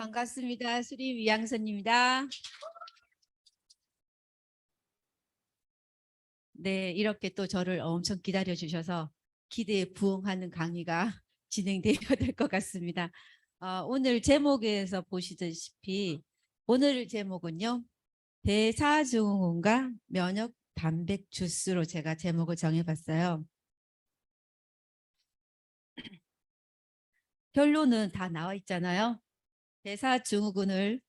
반갑습니다. 수림 이양선입니다. 네, 이렇게 또 저를 엄청 기다려 주셔서 기대에 부응하는 강의가 진행되어야 될 것 같습니다. 오늘 제목에서 보시다시피 오늘 제목은요. 대사증후군과 면역 단백 주스로 제가 제목을 정해봤어요. 결론은 다 나와 있잖아요. 대사증후군을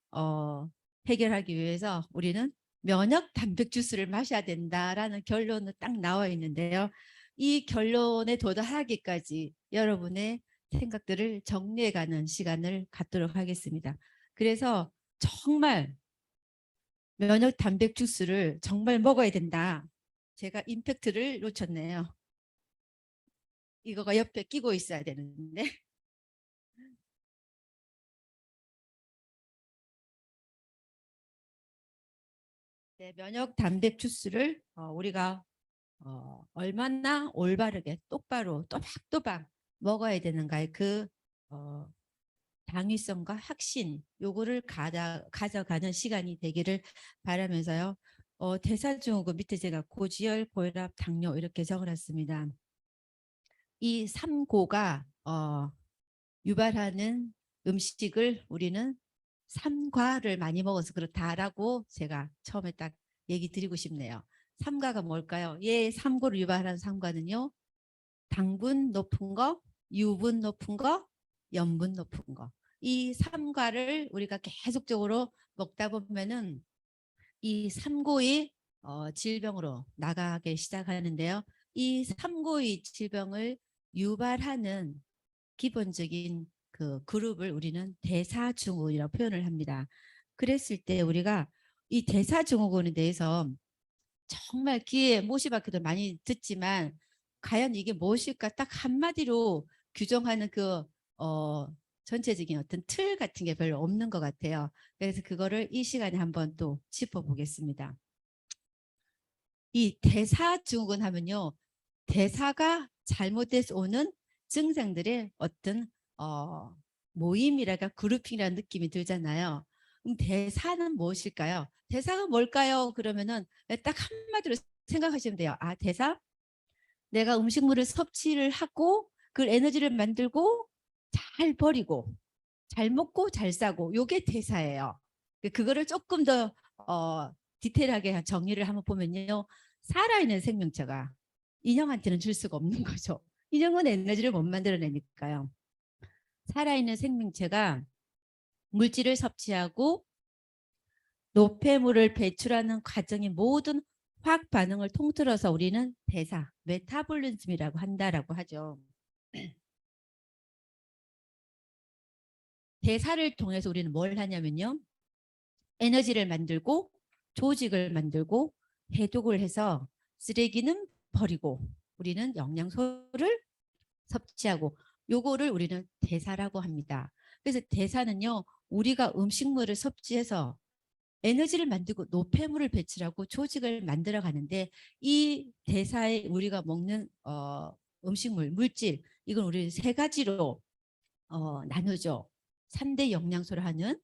해결하기 위해서 우리는 면역 단백 주스를 마셔야 된다라는 결론은 딱 나와 있는데요. 이 결론에 도달하기까지 여러분의 생각들을 정리해가는 시간을 갖도록 하겠습니다. 그래서 정말 면역 단백 주스를 정말 먹어야 된다. 제가 임팩트를 놓쳤네요. 이거가 옆에 끼고 있어야 되는데. 네, 면역 단백 주스를 우리가 얼마나 올바르게 똑바로 또박또박 먹어야 되는가의 그 당위성과 확신 요거를 가져가는 시간이 되기를 바라면서요. 대사증후군 밑에 제가 고지혈, 고혈압, 당뇨 이렇게 적어놨습니다. 이 3고가 유발하는 음식을 우리는 삼과를 많이 먹어서 그렇다라고 제가 처음에 딱 얘기 드리고 싶네요. 삼과가 뭘까요? 예, 3고를 유발하는 삼과는요. 당분 높은 거, 유분 높은 거, 염분 높은 거. 이 삼과를 우리가 계속적으로 먹다 보면은 이 삼고의 질병으로 나가게 시작하는데요. 이 삼고의 질병을 유발하는 기본적인 그 그룹을 우리는 대사증후군이라고 표현을 합니다. 그랬을 때 우리가 이 대사증후군에 대해서 정말 귀에 못이 박혀도 많이 듣지만 과연 이게 무엇일까 딱 한마디로 규정하는 그 전체적인 어떤 틀 같은 게 별로 없는 것 같아요. 그래서 그거를 이 시간에 한번 또 짚어보겠습니다. 이 대사증후군 하면요. 대사가 잘못돼서 오는 증상들의 어떤 모임이랄까 그룹핑이라는 느낌이 들잖아요. 대사는 무엇일까요? 대사가 뭘까요? 그러면은 딱 한마디로 생각하시면 돼요. 아, 대사? 내가 음식물을 섭취를 하고 그 에너지를 만들고 잘 버리고 잘 먹고 잘 싸고 요게 대사예요. 그거를 조금 더 디테일하게 정리를 한번 보면요. 살아있는 생명체가 인형한테는 줄 수가 없는 거죠. 인형은 에너지를 못 만들어내니까요. 살아있는 생명체가 물질을 섭취하고 노폐물을 배출하는 과정의 모든 화학 반응을 통틀어서 우리는 대사, 메타볼리즘이라고 한다라고 하죠. 대사를 통해서 우리는 뭘 하냐면요. 에너지를 만들고 조직을 만들고 해독을 해서 쓰레기는 버리고 우리는 영양소를 섭취하고 요거를 우리는 대사라고 합니다. 그래서 대사는요. 우리가 음식물을 섭취해서 에너지를 만들고 노폐물을 배출하고 조직을 만들어 가는데 이 대사에 우리가 먹는 음식물, 물질 이건 우리 세 가지로 나누죠. 3대 영양소를 하는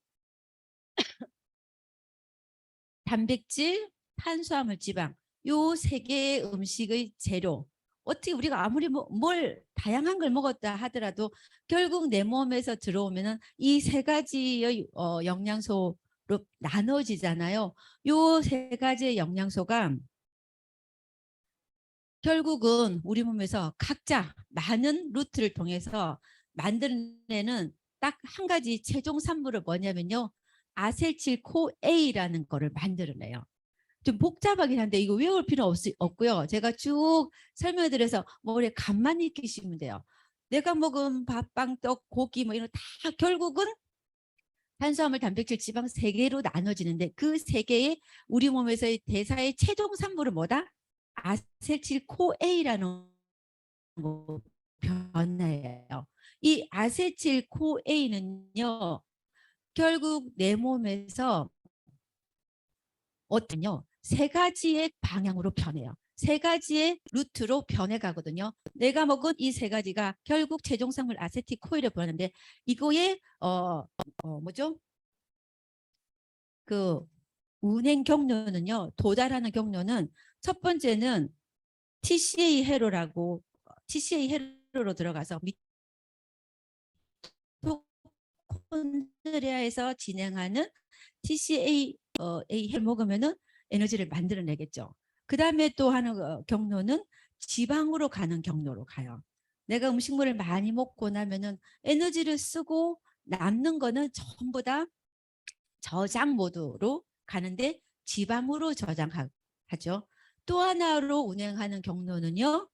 단백질, 탄수화물, 지방 요 세 개의 음식의 재료 어떻게 우리가 아무리 뭘 다양한 걸 먹었다 하더라도 결국 내 몸에서 들어오면은 이 세 가지의 영양소로 나눠지잖아요. 요 세 가지의 영양소가 결국은 우리 몸에서 각자 많은 루트를 통해서 만들어내는 딱 한 가지 최종 산물은 뭐냐면요. 아세틸코A라는 거를 만들어내요. 좀 복잡하긴 한데 이거 외울 필요 없고요. 제가 쭉 설명해 드려서 머리에 간만 익히시면 돼요. 내가 먹은 밥, 빵, 떡, 고기 뭐 이런 다 결국은 탄수화물, 단백질, 지방 세 개로 나눠지는데 그 세 개의 우리 몸에서의 대사의 최종 산물은 뭐다? 아세틸코A라는 변화예요. 이 아세틸코A는요. 결국 내 몸에서 어떤요? 세 가지의 방향으로 변해요. 세 가지의 루트로 변해가거든요. 내가 먹은 이 세 가지가 결국 최종 산물 아세틸코일을 보는데 이거의 뭐죠? 그 운행 경로는요. 도달하는 경로는 첫 번째는 TCA 회로라고 TCA 회로로 들어가서 미토콘드리아에서 진행하는 TCA A를 먹으면은 에너지를 만들어내겠죠. 그 다음에 또 하는 경로는 지방으로 가는 경로로 가요. 내가 음식물을 많이 먹고 나면은 에너지를 쓰고 남는 거는 전부 다 저장 모드로 가는데 지방으로 저장하죠. 또 하나로 운행하는 경로는요.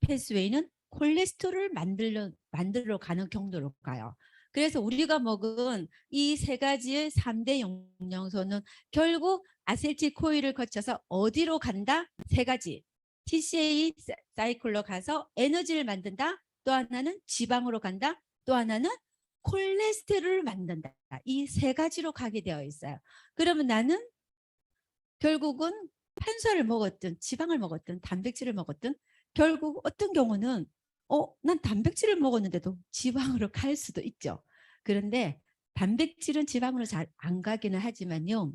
패스웨이는 콜레스테롤을 만들러 가는 경로로 가요. 그래서 우리가 먹은 이 세 가지의 3대 영양소는 결국 아세틸코일을 거쳐서 어디로 간다? 세 가지. TCA 사이클로 가서 에너지를 만든다. 또 하나는 지방으로 간다. 또 하나는 콜레스테롤을 만든다. 이 세 가지로 가게 되어 있어요. 그러면 나는 결국은 탄수화를 먹었든 지방을 먹었든 단백질을 먹었든 결국 어떤 경우는 난 단백질을 먹었는데도 지방으로 갈 수도 있죠. 그런데 단백질은 지방으로 잘 안 가기는 하지만요.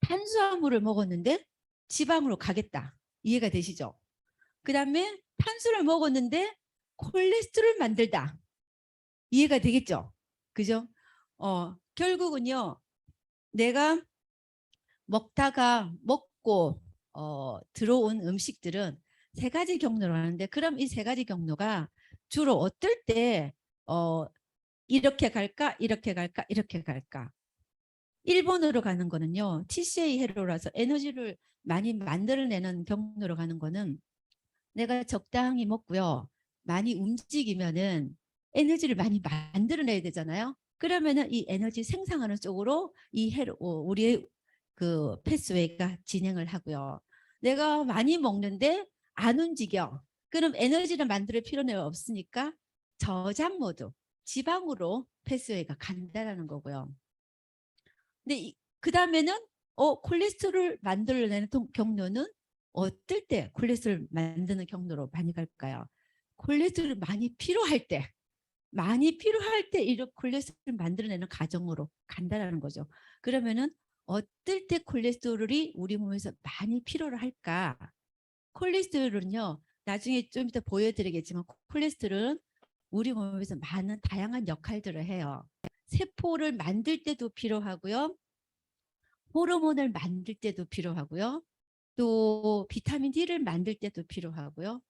탄수화물을 먹었는데 지방으로 가겠다. 이해가 되시죠? 그 다음에 탄수를 먹었는데 콜레스테롤 만들다. 이해가 되겠죠? 그죠? 결국은요. 내가 먹다가 먹고 들어온 음식들은 세 가지 경로로 하는데 그럼 이 세 가지 경로가 주로 어떨 때 이렇게 갈까 이렇게 갈까 이렇게 갈까 1번으로 가는 거는요. TCA 회로라서 에너지를 많이 만들어내는 경로로 가는 거는 내가 적당히 먹고요. 많이 움직이면은 에너지를 많이 만들어내야 되잖아요. 그러면은 이 에너지 생산하는 쪽으로 이 회로 우리의 그 패스웨이가 진행을 하고요. 내가 많이 먹는데 안 움직여. 그럼 에너지를 만들 필요는 없으니까 저장 모드, 지방으로 패스웨이가 간다라는 거고요. 근데 그 다음에는 콜레스테롤 만들어내는 경로는 어떨 때 콜레스테롤 만드는 경로로 많이 갈까요? 콜레스테롤 많이 필요할 때 이렇게 콜레스테롤 만들어내는 과정으로 간다라는 거죠. 그러면은 어떨 때 콜레스테롤이 우리 몸에서 많이 필요를 할까? 콜레스테롤은요. 나중에 좀 이따 보여드리겠지만 콜레스테롤은 우리 몸에서 많은 다양한 역할들을 해요. 세포를 만들 때도 필요하고요. 호르몬을 만들 때도 필요하고요. 또 비타민 D를 만들 때도 필요하고요.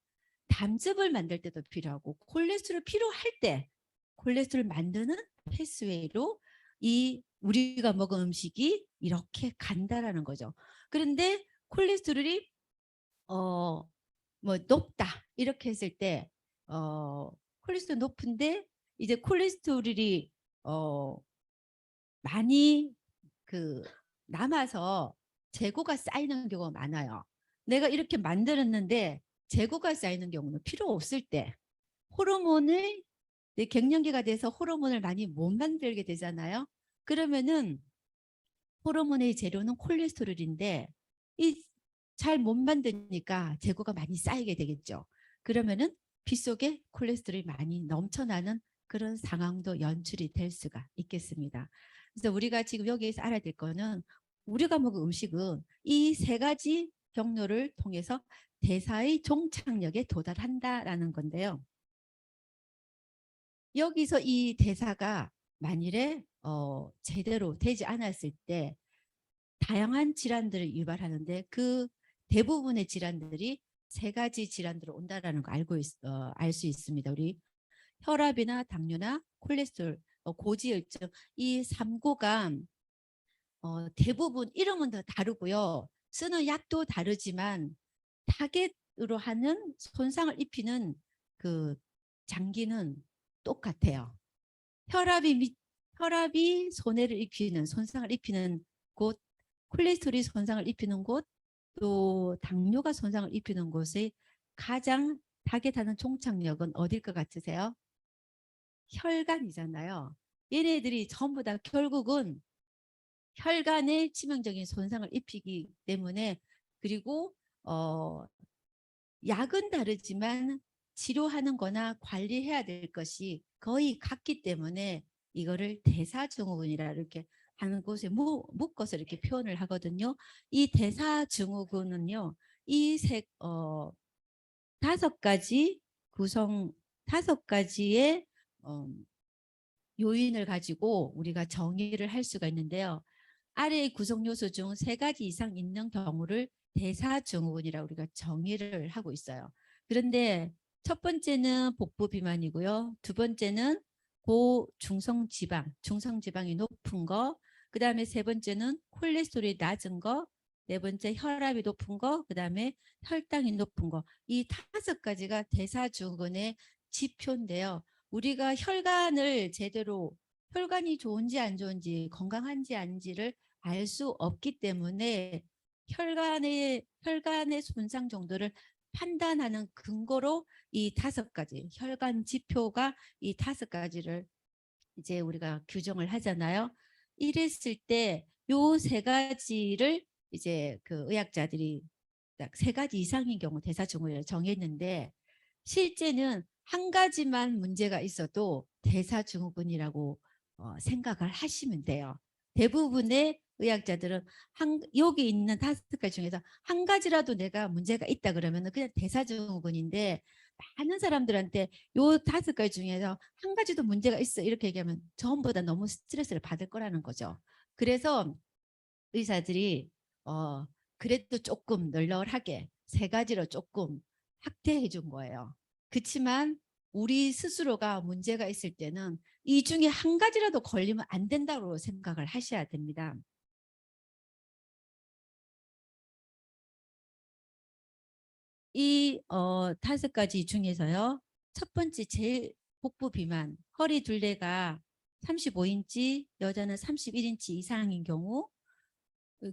담즙을 만들 때도 필요하고 콜레스테롤 필요할 때 콜레스테롤 만드는 패스웨이로 이 우리가 먹은 음식이 이렇게 간다라는 거죠. 그런데 콜레스테롤이 뭐 높다 이렇게 했을 때 콜레스테롤 높은데 이제 콜레스테롤이 많이 그 남아서 재고가 쌓이는 경우가 많아요. 내가 이렇게 만들었는데 재고가 쌓이는 경우는 필요 없을 때 호르몬을 갱년기가 돼서 호르몬을 많이 못 만들게 되잖아요. 그러면은 호르몬의 재료는 콜레스테롤인데 이 잘 못 만드니까 재고가 많이 쌓이게 되겠죠. 그러면은 피 속에 콜레스테롤이 많이 넘쳐나는 그런 상황도 연출이 될 수가 있겠습니다. 그래서 우리가 지금 여기에서 알아야 될 거는 우리가 먹은 음식은 이 세 가지 경로를 통해서 대사의 종착역에 도달한다라는 건데요. 여기서 이 대사가 만일에 제대로 되지 않았을 때 다양한 질환들을 유발하는데 그 대부분의 질환들이 세 가지 질환으로 온다라는 거 알 수 있습니다. 우리 혈압이나 당뇨나 콜레스테롤, 고지혈증 이 3고가 대부분 이름은 더 다르고요. 쓰는 약도 다르지만 타겟으로 하는 손상을 입히는 그 장기는 똑같아요. 혈압이 손해를 입히는 손상을 입히는 곳, 콜레스테롤이 손상을 입히는 곳, 또 당뇨가 손상을 입히는 곳에 가장 타겟하는 종착역은 어딜 것 같으세요? 혈관이잖아요. 얘네들이 전부 다 결국은 혈관에 치명적인 손상을 입히기 때문에 그리고 약은 다르지만 치료하는 거나 관리해야 될 것이 거의 같기 때문에 이거를 대사증후군이라 이렇게 하는 곳에 묶어서 이렇게 표현을 하거든요. 이 대사증후군은요, 다섯 가지 구성, 다섯 가지의 어, 요인을 가지고 우리가 정의를 할 수가 있는데요. 아래의 구성 요소 중 세 가지 이상 있는 경우를 대사증후군이라고 우리가 정의를 하고 있어요. 그런데 첫 번째는 복부 비만이고요. 두 번째는 고중성지방, 중성지방이 높은 거. 그 다음에 세 번째는 콜레스테롤이 낮은 거. 네 번째 혈압이 높은 거. 그 다음에 혈당이 높은 거. 이 다섯 가지가 대사증후군의 지표인데요. 우리가 혈관이 좋은지 안 좋은지 건강한지 아닌지를 알 수 없기 때문에 혈관의 손상 정도를 판단하는 근거로 이 다섯 가지 혈관 지표가 이 다섯 가지를 이제 우리가 규정을 하잖아요. 이랬을 때 요 세 가지를 이제 그 의학자들이 딱 세 가지 이상인 경우 대사증후군을 정했는데 실제는 한 가지만 문제가 있어도 대사증후군이라고 생각을 하시면 돼요. 대부분의 의학자들은 여기 있는 다섯 가지 중에서 한 가지라도 내가 문제가 있다 그러면 그냥 대사증후군인데 많은 사람들한테 요 다섯 가지 중에서 한 가지도 문제가 있어 이렇게 얘기하면 전부 다 너무 스트레스를 받을 거라는 거죠. 그래서 의사들이 그래도 조금 널널하게 세 가지로 조금 확대해 준 거예요. 그렇지만 우리 스스로가 문제가 있을 때는 이 중에 한 가지라도 걸리면 안 된다고 생각을 하셔야 됩니다. 이 다섯 가지 중에서요. 첫 번째 제일 복부 비만, 허리 둘레가 35인치, 여자는 31인치 이상인 경우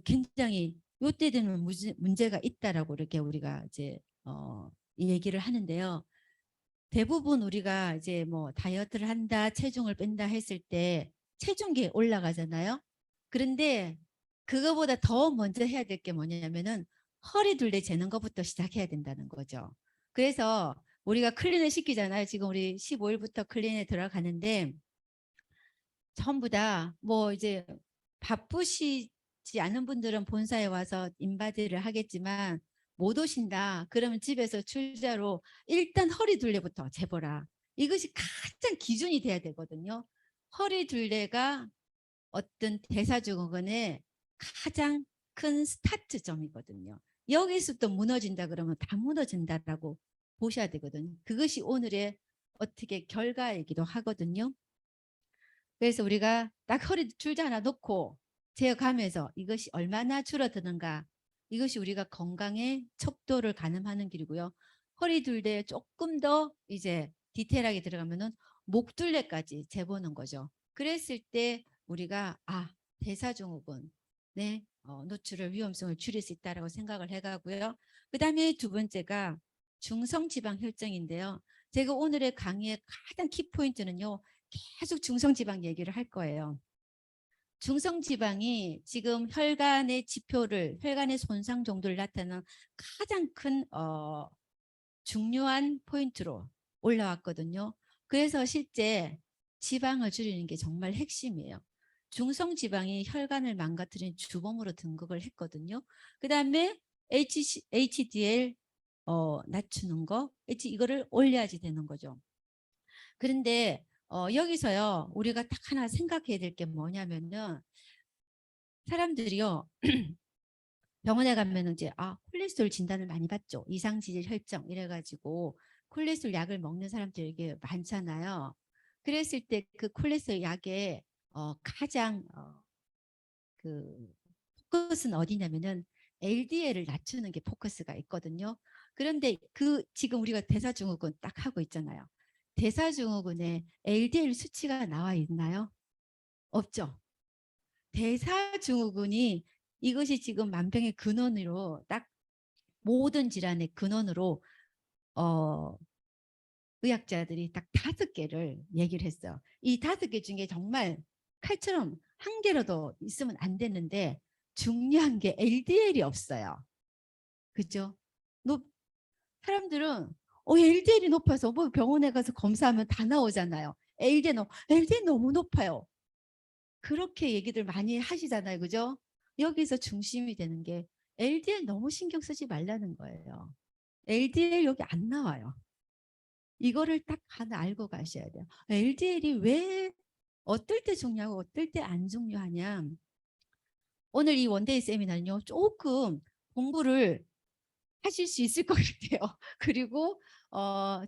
굉장히 요때 되면 문제가 있다라고 이렇게 우리가 이제 얘기를 하는데요. 대부분 우리가 이제 뭐 다이어트를 한다, 체중을 뺀다 했을 때 체중계 올라가잖아요. 그런데 그거보다 더 먼저 해야 될 게 뭐냐면은 허리 둘레 재는 것부터 시작해야 된다는 거죠. 그래서 우리가 클린을 시키잖아요. 지금 우리 15일부터 클린에 들어가는데 전부 다 뭐 이제 바쁘시지 않은 분들은 본사에 와서 인바디를 하겠지만 못 오신다. 그러면 집에서 출자로 일단 허리 둘레부터 재보라. 이것이 가장 기준이 돼야 되거든요. 허리 둘레가 어떤 대사증후군의 가장 큰 스타트점이거든요. 여기서부터 무너진다 그러면 다 무너진다라고 보셔야 되거든요. 그것이 오늘의 어떻게 결과이기도 하거든요. 그래서 우리가 딱 허리 줄자 하나 놓고 재어가면서 이것이 얼마나 줄어드는가, 이것이 우리가 건강의 척도를 가늠하는 길이고요. 허리 둘레에 조금 더 이제 디테일하게 들어가면은 목 둘레까지 재보는 거죠. 그랬을 때 우리가 대사증후군 노출을 위험성을 줄일 수 있다라고 생각을 해가고요. 그 다음에 두 번째가 중성지방 혈증인데요. 제가 오늘의 강의의 가장 키포인트는요. 계속 중성지방 얘기를 할 거예요. 중성지방이 지금 혈관의 손상 정도를 나타내는 가장 큰 중요한 포인트로 올라왔거든요. 그래서 실제 지방을 줄이는 게 정말 핵심이에요. 중성지방이 혈관을 망가뜨리는 주범으로 등극을 했거든요. 그 다음에 HDL 낮추는 거, 이거를 올려야지 되는 거죠. 그런데 여기서요 우리가 딱 하나 생각해야 될 게 뭐냐면은 사람들이요 병원에 가면 이제 콜레스테롤 진단을 많이 받죠. 이상지질 혈증 이래가지고 콜레스테롤 약을 먹는 사람들이 게 많잖아요. 그랬을 때 그 콜레스테롤 약의 가장 그 포커스는 어디냐면은 LDL을 낮추는 게 포커스가 있거든요. 그런데 지금 우리가 대사증후군 딱 하고 있잖아요. 대사증후군에 LDL 수치가 나와 있나요? 없죠. 대사증후군이 이것이 지금 만병의 근원으로 딱 모든 질환의 근원으로 의학자들이 딱 5개를 얘기를 했어요. 이 5개 중에 정말 칼처럼 한 개라도 있으면 안 되는데 중요한 게 LDL이 없어요. 그죠? 사람들은 LDL이 높아서 뭐 병원에 가서 검사하면 다 나오잖아요. LDL 너무 높아요. 그렇게 얘기들 많이 하시잖아요. 그죠? 여기서 중심이 되는 게 LDL 너무 신경 쓰지 말라는 거예요. LDL 여기 안 나와요. 이거를 딱 하나 알고 가셔야 돼요. LDL이 왜 어떨 때 중요하고 어떨 때 안 중요하냐. 오늘 이 원데이 세미나는요. 조금 공부를 하실 수 있을 것 같아요. 그리고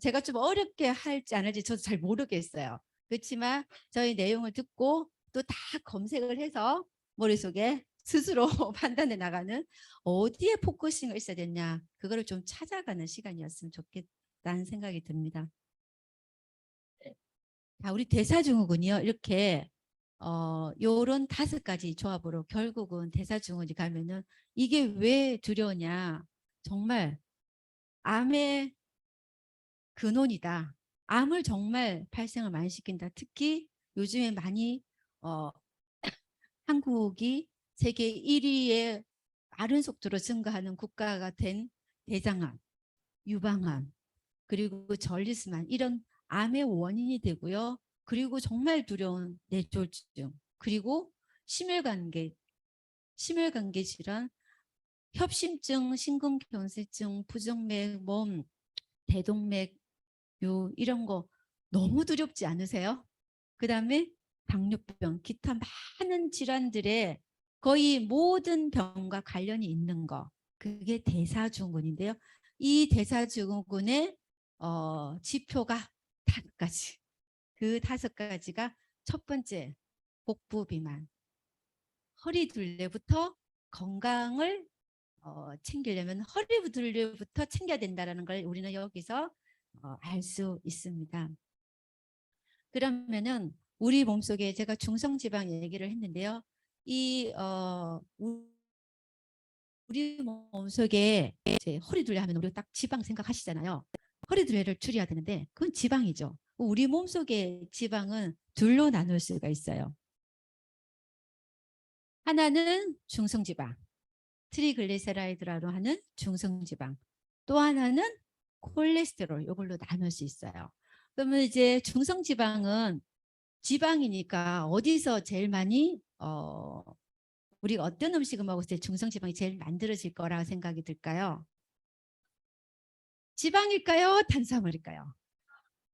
제가 좀 어렵게 할지 안 할지 저도 잘 모르겠어요. 그렇지만 저희 내용을 듣고 또 다 검색을 해서 머릿속에 스스로 판단해 나가는 어디에 포커싱을 있어야 되냐 그거를 좀 찾아가는 시간이었으면 좋겠다는 생각이 듭니다. 자, 우리 대사증후군이요. 이렇게 요런 5가지 조합으로 결국은 대사증후군이 가면은 이게 왜 두려우냐. 정말 암의 근원이다. 암을 정말 발생을 많이 시킨다. 특히 요즘에 많이 어, 한국이 세계 1위의 빠른 속도로 증가하는 국가가 된 대장암, 유방암, 그리고 전리스만 이런 암의 원인이 되고요. 그리고 정말 두려운 뇌졸중, 그리고 심혈관계 질환, 협심증, 심근경색증, 부정맥, 몸, 대동맥 이런 거 너무 두렵지 않으세요? 그다음에 당뇨병, 기타 많은 질환들의 거의 모든 병과 관련이 있는 거. 그게 대사증후군인데요. 이 대사증후군의 지표가 5가지. 그 5가지가 첫 번째, 복부 비만. 허리 둘레부터 건강을 챙기려면 허리 둘레부터 챙겨야 된다는 걸 우리는 여기서 알 수 있습니다. 그러면은 우리 몸속에 제가 중성지방 얘기를 했는데요. 이 우리 몸속에 이제 허리 둘레 하면 우리가 딱 지방 생각하시잖아요. 허리 둘레를 줄여야 되는데 그건 지방이죠. 우리 몸속의 지방은 둘로 나눌 수가 있어요. 하나는 중성지방, 트리글리세라이드라고 하는 중성지방. 또 하나는 콜레스테롤, 이걸로 나눌 수 있어요. 그러면 이제 중성지방은 지방이니까 어디서 제일 많이 우리가 어떤 음식을 먹었을 때 중성지방이 제일 만들어질 거라 생각이 들까요? 지방일까요? 탄수화물일까요?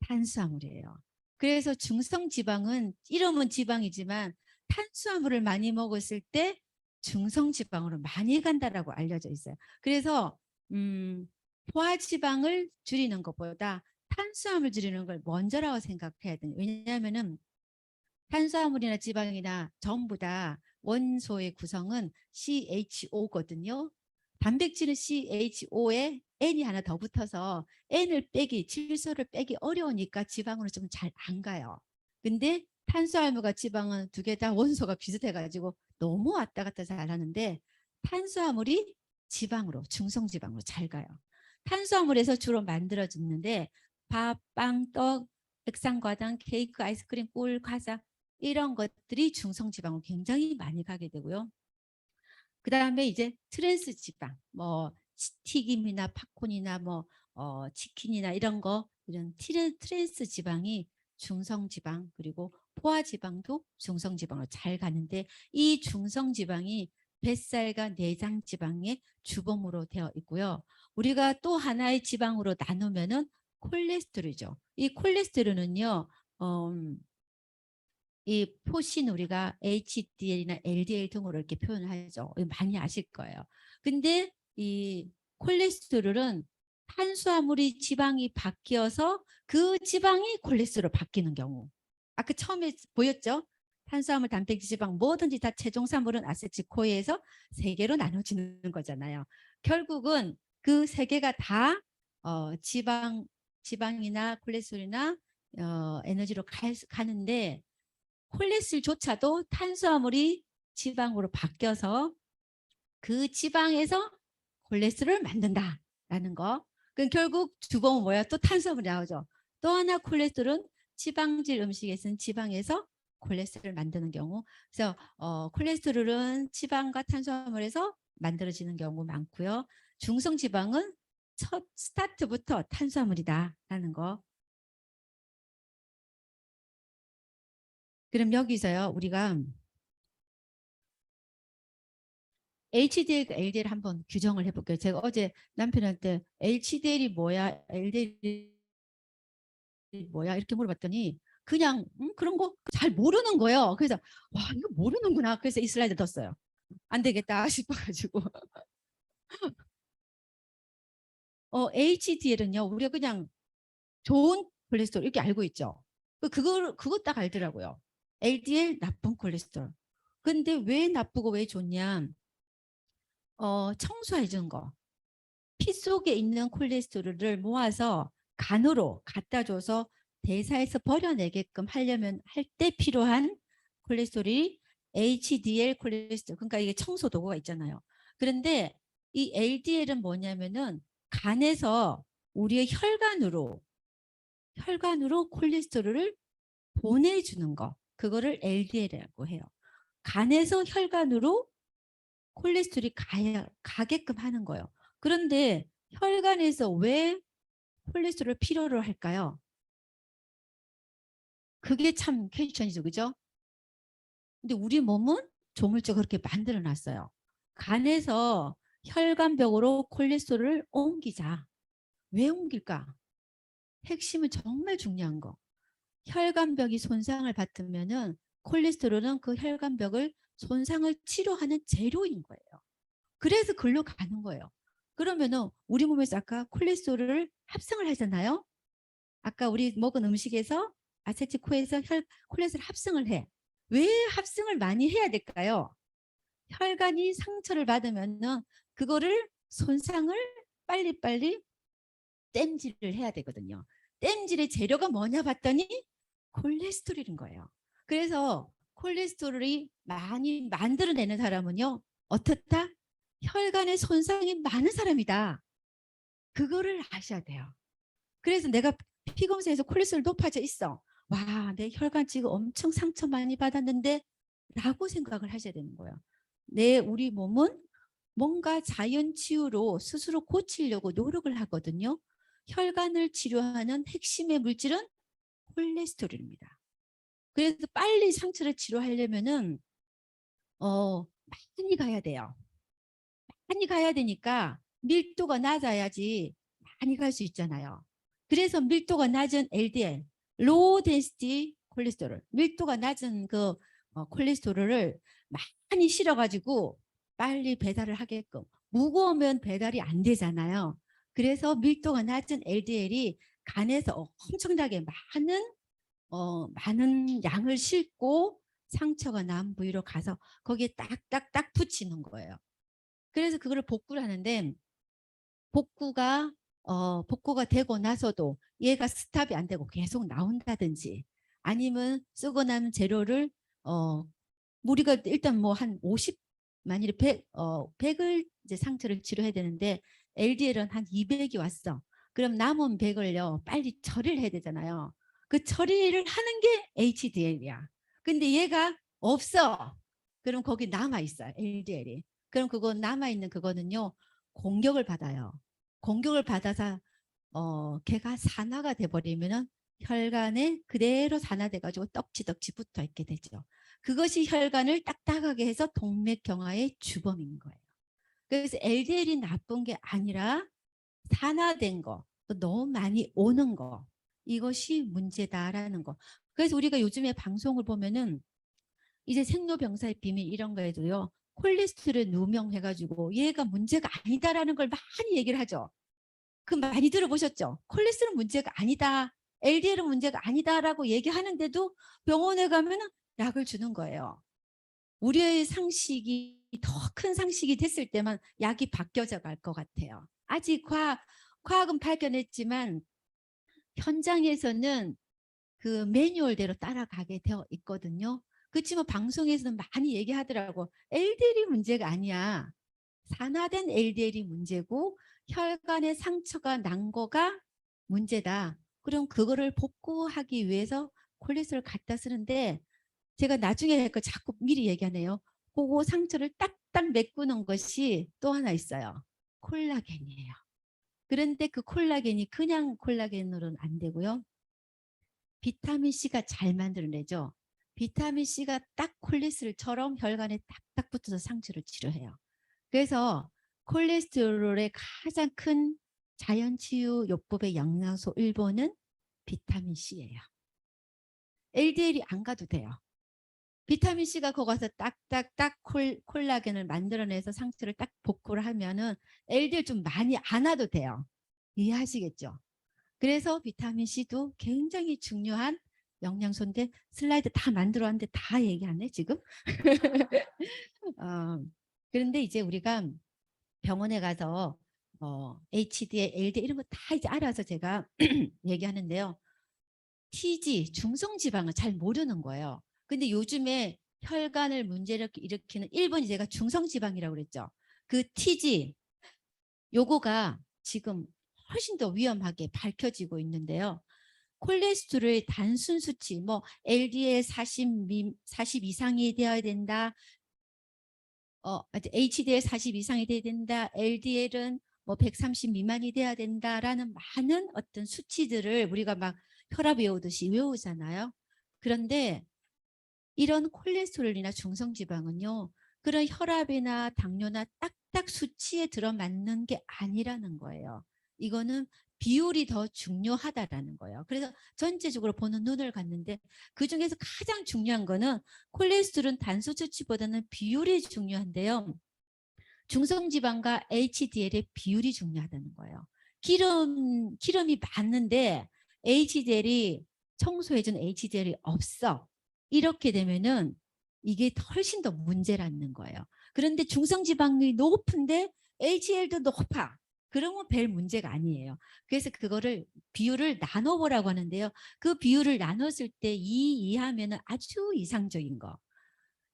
탄수화물이에요. 그래서 중성지방은 이름은 지방이지만 탄수화물을 많이 먹었을 때 중성지방으로 많이 간다라고 알려져 있어요. 그래서 포화지방을 줄이는 것보다 탄수화물 줄이는 걸 먼저라고 생각해야 돼요. 왜냐하면은 탄수화물이나 지방이나 전부 다 원소의 구성은 CHO거든요. 단백질은 CHO에 N이 하나 더 붙어서 N을 빼기, 질소를 빼기 어려우니까 지방으로 좀 잘 안 가요. 근데 탄수화물과 지방은 두 개 다 원소가 비슷해가지고 너무 왔다 갔다 잘 하는데 탄수화물이 지방으로, 중성지방으로 잘 가요. 탄수화물에서 주로 만들어지는데 밥, 빵, 떡, 백상과당, 케이크, 아이스크림, 꿀, 과자 이런 것들이 중성지방으로 굉장히 많이 가게 되고요. 그 다음에 이제 트랜스 지방, 뭐 튀김이나 팝콘이나 뭐 치킨이나 이런 거 이런 트랜스 지방이 중성지방 그리고 포화지방도 중성지방으로 잘 가는데 이 중성지방이 뱃살과 내장지방의 주범으로 되어 있고요. 우리가 또 하나의 지방으로 나누면은 콜레스테롤이죠. 이 콜레스테롤은요. 이 표신 우리가 HDL이나 LDL 등으로 이렇게 표현을 하죠. 많이 아실 거예요. 근데 이 콜레스테롤은 탄수화물이 지방이 바뀌어서 그 지방이 콜레스테롤로 바뀌는 경우. 아까 처음에 보였죠? 탄수화물, 단백질, 지방 뭐든지 다 최종산물은 아세틸코에서 3개로 나눠지는 거잖아요. 결국은 그 3개가 다 지방이나 콜레스테롤이나 에너지로 가는데 콜레스테롤조차도 탄수화물이 지방으로 바뀌어서 그 지방에서 콜레스테롤을 만든다라는 거. 그럼 결국 주범은 뭐야? 또 탄수화물이 나오죠. 또 하나 콜레스테롤은 지방질 음식에 쓴 지방에서 콜레스테롤을 만드는 경우. 그래서 콜레스테롤은 지방과 탄수화물에서 만들어지는 경우 많고요. 중성지방은 첫 스타트부터 탄수화물이다라는 거 그럼 여기서요, 우리가 HDL, LDL 한번 규정을 해볼게요. 제가 어제 남편한테 HDL이 뭐야, LDL이 뭐야 이렇게 물어봤더니 그냥 그런 거 잘 모르는 거예요. 그래서 와, 이거 모르는구나. 그래서 이 슬라이드 뒀어요. 안 되겠다 싶어가지고. HDL은요, 우리가 그냥 좋은 콜레스테롤 이렇게 알고 있죠. 그거 딱 알더라고요. LDL 나쁜 콜레스테롤. 근데 왜 나쁘고 왜 좋냐? 청소해 주는 거. 피 속에 있는 콜레스테롤을 모아서 간으로 갖다 줘서 대사에서 버려내게끔 하려면 할 때 필요한 콜레스테롤이 HDL 콜레스테롤. 그러니까 이게 청소 도구가 있잖아요. 그런데 이 LDL은 뭐냐면은 간에서 우리의 혈관으로 콜레스테롤을 보내주는 거. 그거를 LDL이라고 해요. 간에서 혈관으로 콜레스테롤이 가게끔 하는 거예요. 그런데 혈관에서 왜 콜레스테롤을 필요로 할까요? 그게 참 퀘스천이죠. 그죠? 근데 우리 몸은 조물주 그렇게 만들어 놨어요. 간에서 혈관벽으로 콜레스테롤을 옮기자. 왜 옮길까? 핵심은 정말 중요한 거. 혈관벽이 손상을 받으면은 콜레스테롤은 그 혈관벽을 손상을 치료하는 재료인 거예요. 그래서 글로 가는 거예요. 그러면은 우리 몸에서 아까 콜레스테롤을 합성을 하잖아요. 아까 우리 먹은 음식에서 아세틸코에서 콜레스테롤 합성을 해. 왜 합성을 많이 해야 될까요? 혈관이 상처를 받으면은 그거를 손상을 빨리빨리 땜질을 해야 되거든요. 땜질의 재료가 뭐냐 봤더니 콜레스테롤인 거예요. 그래서 콜레스테롤이 많이 만들어내는 사람은요, 어떻다? 혈관에 손상이 많은 사람이다. 그거를 아셔야 돼요. 그래서 내가 피 검사에서 콜레스테롤 높아져 있어. 와, 내 혈관 지금 엄청 상처 많이 받았는데 라고 생각을 하셔야 되는 거예요. 우리 몸은 뭔가 자연 치유로 스스로 고치려고 노력을 하거든요. 혈관을 치료하는 핵심의 물질은 콜레스테롤입니다. 그래서 빨리 상처를 치료하려면은 많이 가야 돼요. 많이 가야 되니까 밀도가 낮아야지 많이 갈 수 있잖아요. 그래서 밀도가 낮은 LDL, low density 콜레스테롤, 밀도가 낮은 그 콜레스테롤을 많이 실어가지고 빨리 배달을 하게끔. 무거우면 배달이 안 되잖아요. 그래서 밀도가 낮은 LDL이 간에서 엄청나게 많은 양을 싣고 상처가 난 부위로 가서 거기에 딱딱딱 붙이는 거예요. 그래서 그거를 복구를 하는데 복구가 되고 나서도 얘가 스탑이 안 되고 계속 나온다든지 아니면 쓰고 나는 재료를 우리가 일단 뭐 한 50, 만일에 100을 이제 상처를 치료해야 되는데 LDL은 한 200이 왔어. 그럼 남은 100을요 빨리 처리를 해야 되잖아요. 그 처리를 하는 게 HDL이야. 근데 얘가 없어. 그럼 거기 남아 있어요, LDL이. 그럼 그거 남아 있는 그거는요 공격을 받아요. 공격을 받아서 걔가 산화가 돼버리면은 혈관에 그대로 산화돼가지고 떡지떡지 붙어 있게 되죠. 그것이 혈관을 딱딱하게 해서 동맥경화의 주범인 거예요. 그래서 LDL이 나쁜 게 아니라 산화된 거, 또 너무 많이 오는 거, 이것이 문제다라는 거. 그래서 우리가 요즘에 방송을 보면은 이제 생로병사의 비밀 이런 거에도요 콜레스테롤 누명해가지고 얘가 문제가 아니다라는 걸 많이 얘기를 하죠. 그 많이 들어보셨죠? 콜레스테롤 문제가 아니다. LDL은 문제가 아니다라고 얘기하는데도 병원에 가면 약을 주는 거예요. 우리의 상식이 더 큰 상식이 됐을 때만 약이 바뀌어져 갈 것 같아요. 아직 과학은 발견했지만 현장에서는 그 매뉴얼대로 따라가게 되어 있거든요. 그렇지만 방송에서는 많이 얘기하더라고. LDL이 문제가 아니야. 산화된 LDL이 문제고 혈관에 상처가 난 거가 문제다. 그럼 그거를 복구하기 위해서 콜레스테롤 갖다 쓰는데 제가 나중에 그 자꾸 미리 얘기하네요. 그거 상처를 딱딱 메꾸는 것이 또 하나 있어요. 콜라겐이에요. 그런데 그 콜라겐이 그냥 콜라겐으로는 안 되고요. 비타민 C가 잘 만들어내죠. 비타민 C가 딱 콜레스테롤처럼 혈관에 딱딱 붙어서 상처를 치료해요. 그래서 콜레스테롤의 가장 큰 자연 치유 요법의 영양소 1번은 비타민 C예요. LDL이 안 가도 돼요. 비타민 C가 거기 가서 딱딱딱 콜라겐을 만들어내서 상처를 딱 복구를 하면은 LDL 좀 많이 안 와도 돼요. 이해하시겠죠? 그래서 비타민 C도 굉장히 중요한 영양소인데 슬라이드 다 만들어 왔는데 다 얘기 안 해 지금? 그런데 이제 우리가 병원에 가서 HDL, LDL 이런 거 다 이제 알아서 제가 얘기하는데요. TG, 중성지방을 잘 모르는 거예요. 근데 요즘에 혈관을 문제를 일으키는 1번이 제가 중성지방이라고 그랬죠. 그 TG, 요거가 지금 훨씬 더 위험하게 밝혀지고 있는데요. 콜레스테롤의 단순 수치, 뭐 LDL 40 이상이 되어야 된다. HDL 40 이상이 돼야 된다. LDL은 뭐 130 미만이 돼야 된다라는 많은 어떤 수치들을 우리가 막 혈압 외우듯이 외우잖아요. 그런데 이런 콜레스테롤이나 중성지방은요. 그런 혈압이나 당뇨나 딱딱 수치에 들어맞는 게 아니라는 거예요. 이거는 비율이 더 중요하다라는 거예요. 그래서 전체적으로 보는 눈을 갖는데 그중에서 가장 중요한 거는 콜레스테롤은 단수 수치보다는 비율이 중요한데요. 중성지방과 HDL의 비율이 중요하다는 거예요. 기름이 많은데 HDL이 청소해준 HDL이 없어. 이렇게 되면은 이게 훨씬 더 문제라는 거예요. 그런데 중성지방이 높은데 HDL도 높아. 그러면 별 문제가 아니에요. 그래서 그거를 비율을 나눠보라고 하는데요. 그 비율을 나눴을 때 2 이하면은 아주 이상적인 거.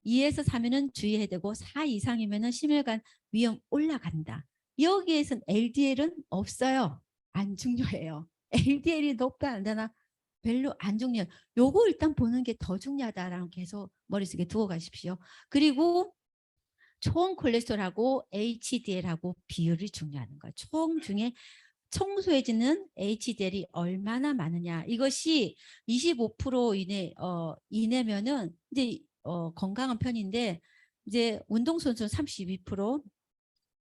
2에서 4면은 주의해야 되고 4 이상이면은 심혈관 위험 올라간다. 여기에선 LDL은 없어요. 안 중요해요. LDL이 높다 안 되나 별로 안 중요해요. 요거 일단 보는 게 더 중요하다라는 계속 머릿속에 두고 가십시오. 그리고 총 콜레스테롤하고 HDL하고 비율이 중요한 거예요. 총 중에 청소해지는 HDL이 얼마나 많으냐. 이것이 25% 이내면은 이제 건강한 편인데 이제 운동선수는 32%,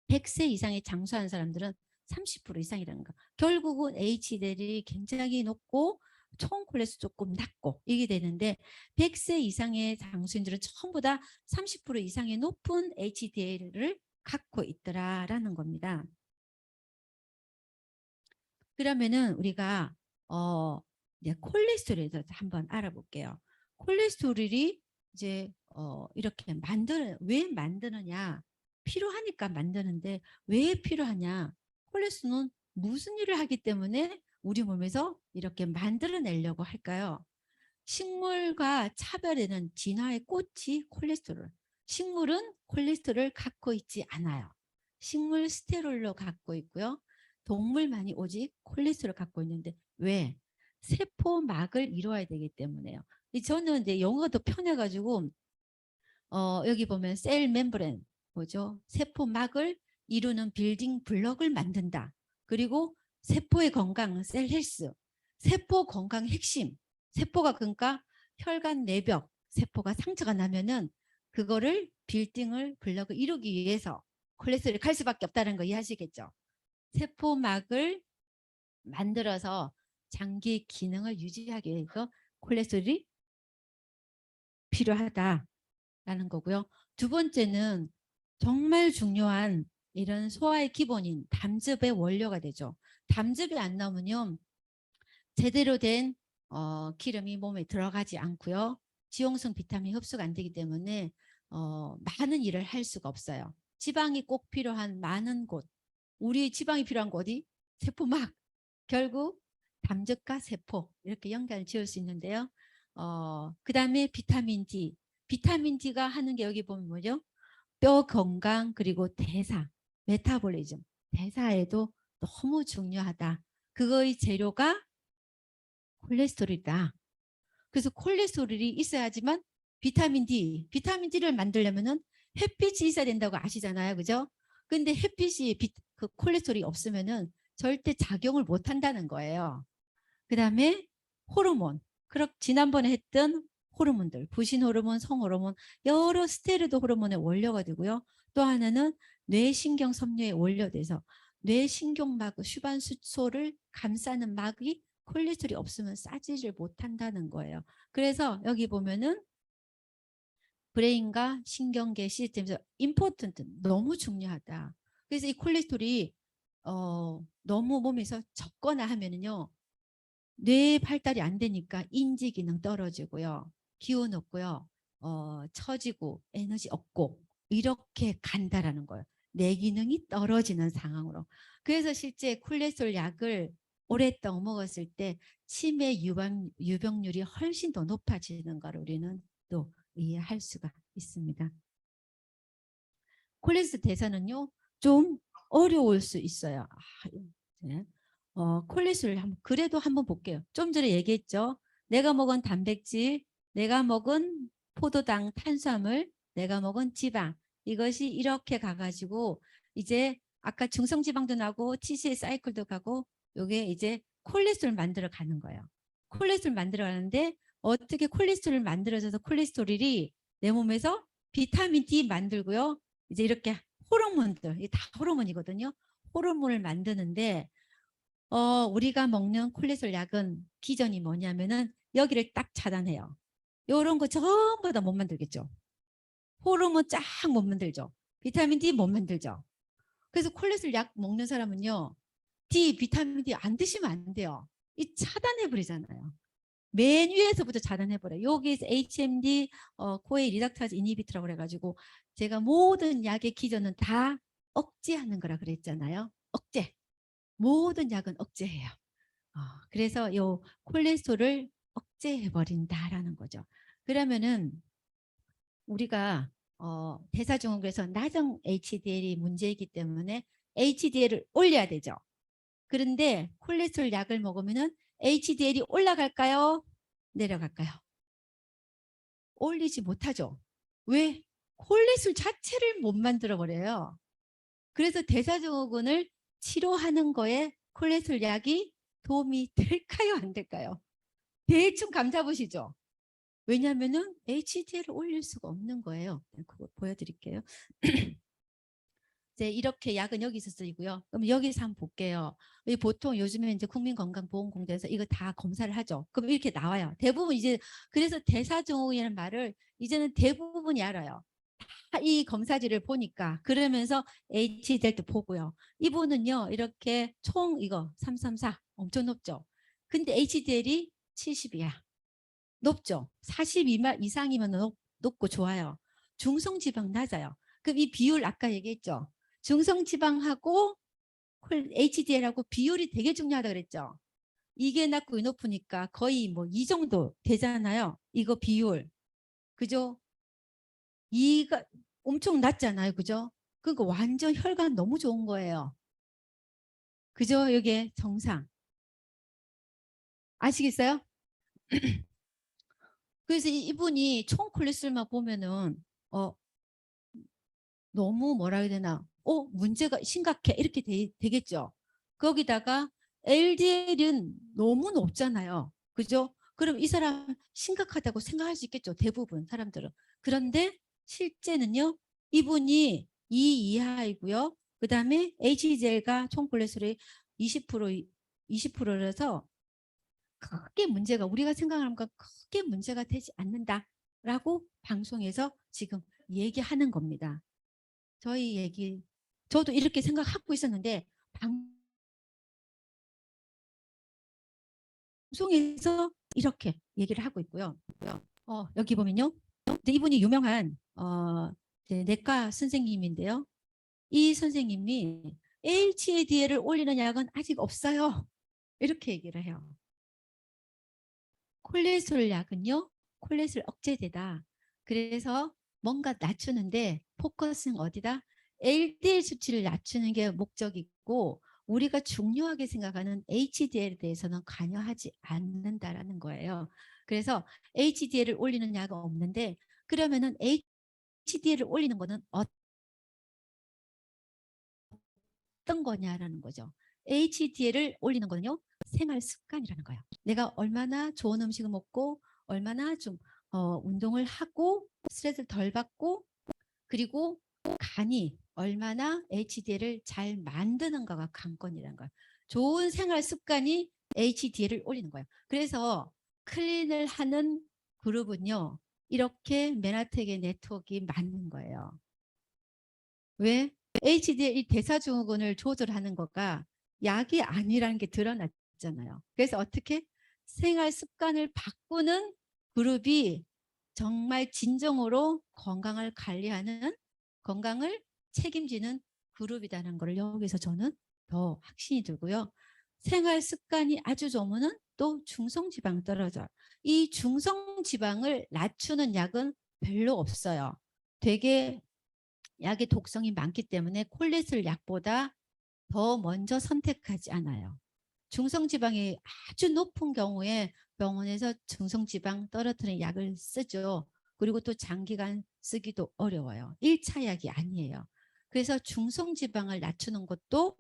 100세 이상의 장수하는 사람들은 30% 이상이라는 거. 결국은 HDL이 굉장히 높고 총 콜레스테롤 조금 낮고 이게 되는데 100세 이상의 장수인들은 전부 다 30% 이상의 높은 HDL을 갖고 있더라라는 겁니다. 그러면은 우리가 이제 콜레스테롤에 대해서 한번 알아볼게요. 콜레스테롤이 이제 이렇게 왜 만드느냐? 필요하니까 만드는데 왜 필요하냐? 콜레스테롤은 무슨 일을 하기 때문에 우리 몸에서 이렇게 만들어내려고 할까요? 식물과 차별되는 진화의 꽃이 콜레스테롤. 식물은 콜레스테롤을 갖고 있지 않아요. 식물 스테롤로 갖고 있고요. 동물만이 오직 콜레스테롤을 갖고 있는데 왜? 세포막을 이루어야 되기 때문에요. 저는 이제 영어가 더 편해가지고 여기 보면 셀 멤브레인 뭐죠? 세포막을 이루는 빌딩 블럭을 만든다. 그리고 세포의 건강, 셀 헬스, 세포 건강 핵심. 세포가 그러니까 혈관 내벽, 세포가 상처가 나면은 그거를 빌딩을 블럭을 이루기 위해서 콜레스테롤이 갈 수밖에 없다는 거 이해하시겠죠? 세포막을 만들어서 장기 기능을 유지하기 위해서 콜레스테롤이 필요하다라는 거고요. 두 번째는 정말 중요한 이런 소화의 기본인 담즙의 원료가 되죠. 담즙이 안 나오면요. 제대로 된 기름이 몸에 들어가지 않고요. 지용성 비타민 흡수가 안 되기 때문에 많은 일을 할 수가 없어요. 지방이 꼭 필요한 많은 곳. 우리 지방이 필요한 곳 어디? 세포막. 결국 담즙과 세포 이렇게 연관을 지을 수 있는데요. 그 다음에 비타민 D. 비타민 D가 하는 게 여기 보면 뭐죠? 뼈 건강 그리고 대사, 메타볼리즘. 대사에도 너무 중요하다. 그거의 재료가 콜레스테롤이다. 그래서 콜레스테롤이 있어야지만 비타민 D를 만들려면은 햇빛이 있어야 된다고 아시잖아요. 그죠? 근데 햇빛이 그 콜레스테롤이 없으면은 절대 작용을 못 한다는 거예요. 그 다음에 호르몬. 지난번에 했던 호르몬들, 부신 호르몬, 성 호르몬, 여러 스테로이드 호르몬의 원료가 되고요. 또 하나는 뇌신경 섬유에 원료돼서 뇌신경막 슈반수소를 감싸는 막이 콜레스테롤이 없으면 싸지를 못한다는 거예요. 그래서 여기 보면은 브레인과 신경계 시스템에서 임포턴트 너무 중요하다. 그래서 이 콜레스테롤이 너무 몸에서 적거나 하면은요 뇌 발달이 안 되니까 인지 기능 떨어지고요, 기운 없고요, 처지고 에너지 없고 이렇게 간다라는 거예요. 뇌 기능이 떨어지는 상황으로. 그래서 실제 콜레스테롤 약을 오랫동안 먹었을 때 치매 유병률이 훨씬 더 높아지는 걸 우리는 또 이해할 수가 있습니다. 콜레스테롤 대사는요 좀 어려울 수 있어요. 네. 콜레스테롤 그래도 한번 볼게요. 좀 전에 얘기했죠. 내가 먹은 단백질, 내가 먹은 포도당, 탄수화물, 내가 먹은 지방, 이것이 이렇게 가가지고 이제 아까 중성지방도 나고 TCA 사이클도 가고 요게 이제 콜레스테롤 만들어 가는 거예요. 콜레스테롤 만들어 가는데 어떻게 콜레스테롤 만들어져서 콜레스테롤이 내 몸에서 비타민 D 만들고요. 이제 이렇게 호르몬들, 이게 다 호르몬이거든요. 호르몬을 만드는데 우리가 먹는 콜레스테롤 약은 기전이 뭐냐면은 여기를 딱 차단해요. 요런 거 전부 다 못 만들겠죠. 호르몬 쫙 못 만들죠. 비타민 D 못 만들죠. 그래서 콜레스테롤 약 먹는 사람은요. 비타민 D 안 드시면 안 돼요. 이 차단해 버리잖아요. 맨 위에서부터 차단해 버려요. 여기에서 HMD 코에 리닥타즈 이니비트라고 그래가지고 제가 모든 약의 기전은 다 억제하는 거라 그랬잖아요. 억제. 모든 약은 억제해요. 그래서 요 콜레스테롤을 억제해 버린다라는 거죠. 그러면은 우리가 대사증후군에서 낮은 HDL이 문제이기 때문에 HDL을 올려야 되죠. 그런데 콜레스테롤 약을 먹으면은 HDL이 올라갈까요? 내려갈까요? 올리지 못하죠. 왜? 콜레스테롤 자체를 못 만들어 버려요. 그래서 대사증후군을 치료하는 거에 콜레스테롤 약이 도움이 될까요? 안 될까요? 대충 감 잡으시죠? 왜냐하면은 HDL을 올릴 수가 없는 거예요. 그거 보여드릴게요. 이제 이렇게 약은 여기서 쓰이고요. 그럼 여기서 한번 볼게요. 보통 요즘에 이제 국민건강보험공단에서 이거 다 검사를 하죠. 그럼 이렇게 나와요. 대부분 이제 그래서 대사증후군이라는 말을 이제는 대부분이 알아요. 이 검사지를 보니까 그러면서 HDL도 보고요. 이분은요 이렇게 총 이거 334 엄청 높죠. 근데 HDL이 70이야. 높죠. 40 이상이면 높고 좋아요. 중성지방 낮아요. 그럼 이 비율 아까 얘기했죠. 중성지방하고 HDL하고 비율이 되게 중요하다 그랬죠. 이게 낮고 높으니까 거의 뭐 이 정도 되잖아요. 이거 비율. 그죠? 이가 엄청 낮잖아요. 그죠? 그러니까 완전 혈관 너무 좋은 거예요. 그죠? 이게 정상. 아시겠어요? 그래서 이분이 총 콜레스테롤만 보면은 너무 뭐라 해야 되나 문제가 심각해 이렇게 되겠죠. 거기다가 LDL은 너무 높잖아요. 그죠? 그럼 이 사람 심각하다고 생각할 수 있겠죠. 대부분 사람들은. 그런데 실제는요. 이분이 2 이하이고요. 그 다음에 HDL과 총 콜레스테롤이 20%라서 크게 문제가 우리가 생각하는 것과 크게 문제가 되지 않는다라고 방송에서 지금 얘기하는 겁니다. 저희 얘기 저도 이렇게 생각하고 있었는데 방송에서 이렇게 얘기를 하고 있고요. 여기 보면요. 이분이 유명한 내과 선생님인데요. 이 선생님이 HDL을 올리는 약은 아직 없어요. 이렇게 얘기를 해요. 콜레스테롤 약은요. 콜레스테롤 억제제다. 그래서 뭔가 낮추는데 포커스는 어디다? LDL 수치를 낮추는 게 목적이고 우리가 중요하게 생각하는 HDL에 대해서는 관여하지 않는다라는 거예요. 그래서 HDL을 올리는 약은 없는데 그러면은 HDL을 올리는 거는 어떤 거냐라는 거죠. HDL을 올리는 거는요. 생활 습관이라는 거예요. 내가 얼마나 좋은 음식을 먹고 얼마나 좀 운동을 하고 스트레스를 덜 받고 그리고 간이 얼마나 HDL을 잘 만드는가가 관건이라는 거예요. 좋은 생활 습관이 HDL을 올리는 거예요. 그래서 클린을 하는 그룹은요. 이렇게 메나텍의 네트워크가 맞는 거예요. 왜? HDL 이 대사증후군을 조절하는 거가 약이 아니라는 게 드러났잖아요. 그래서 어떻게 생활 습관을 바꾸는 그룹이 정말 진정으로 건강을 관리하는 건강을 책임지는 그룹이라는 걸 여기서 저는 더 확신이 들고요. 생활 습관이 아주 좋으면 또 중성지방 떨어져요. 이 중성지방을 낮추는 약은 별로 없어요. 되게 약의 독성이 많기 때문에 콜레스테롤 약보다 더 먼저 선택하지 않아요. 중성지방이 아주 높은 경우에 병원에서 중성지방 떨어뜨리는 약을 쓰죠. 그리고 또 장기간 쓰기도 어려워요. 1차 약이 아니에요. 그래서 중성지방을 낮추는 것도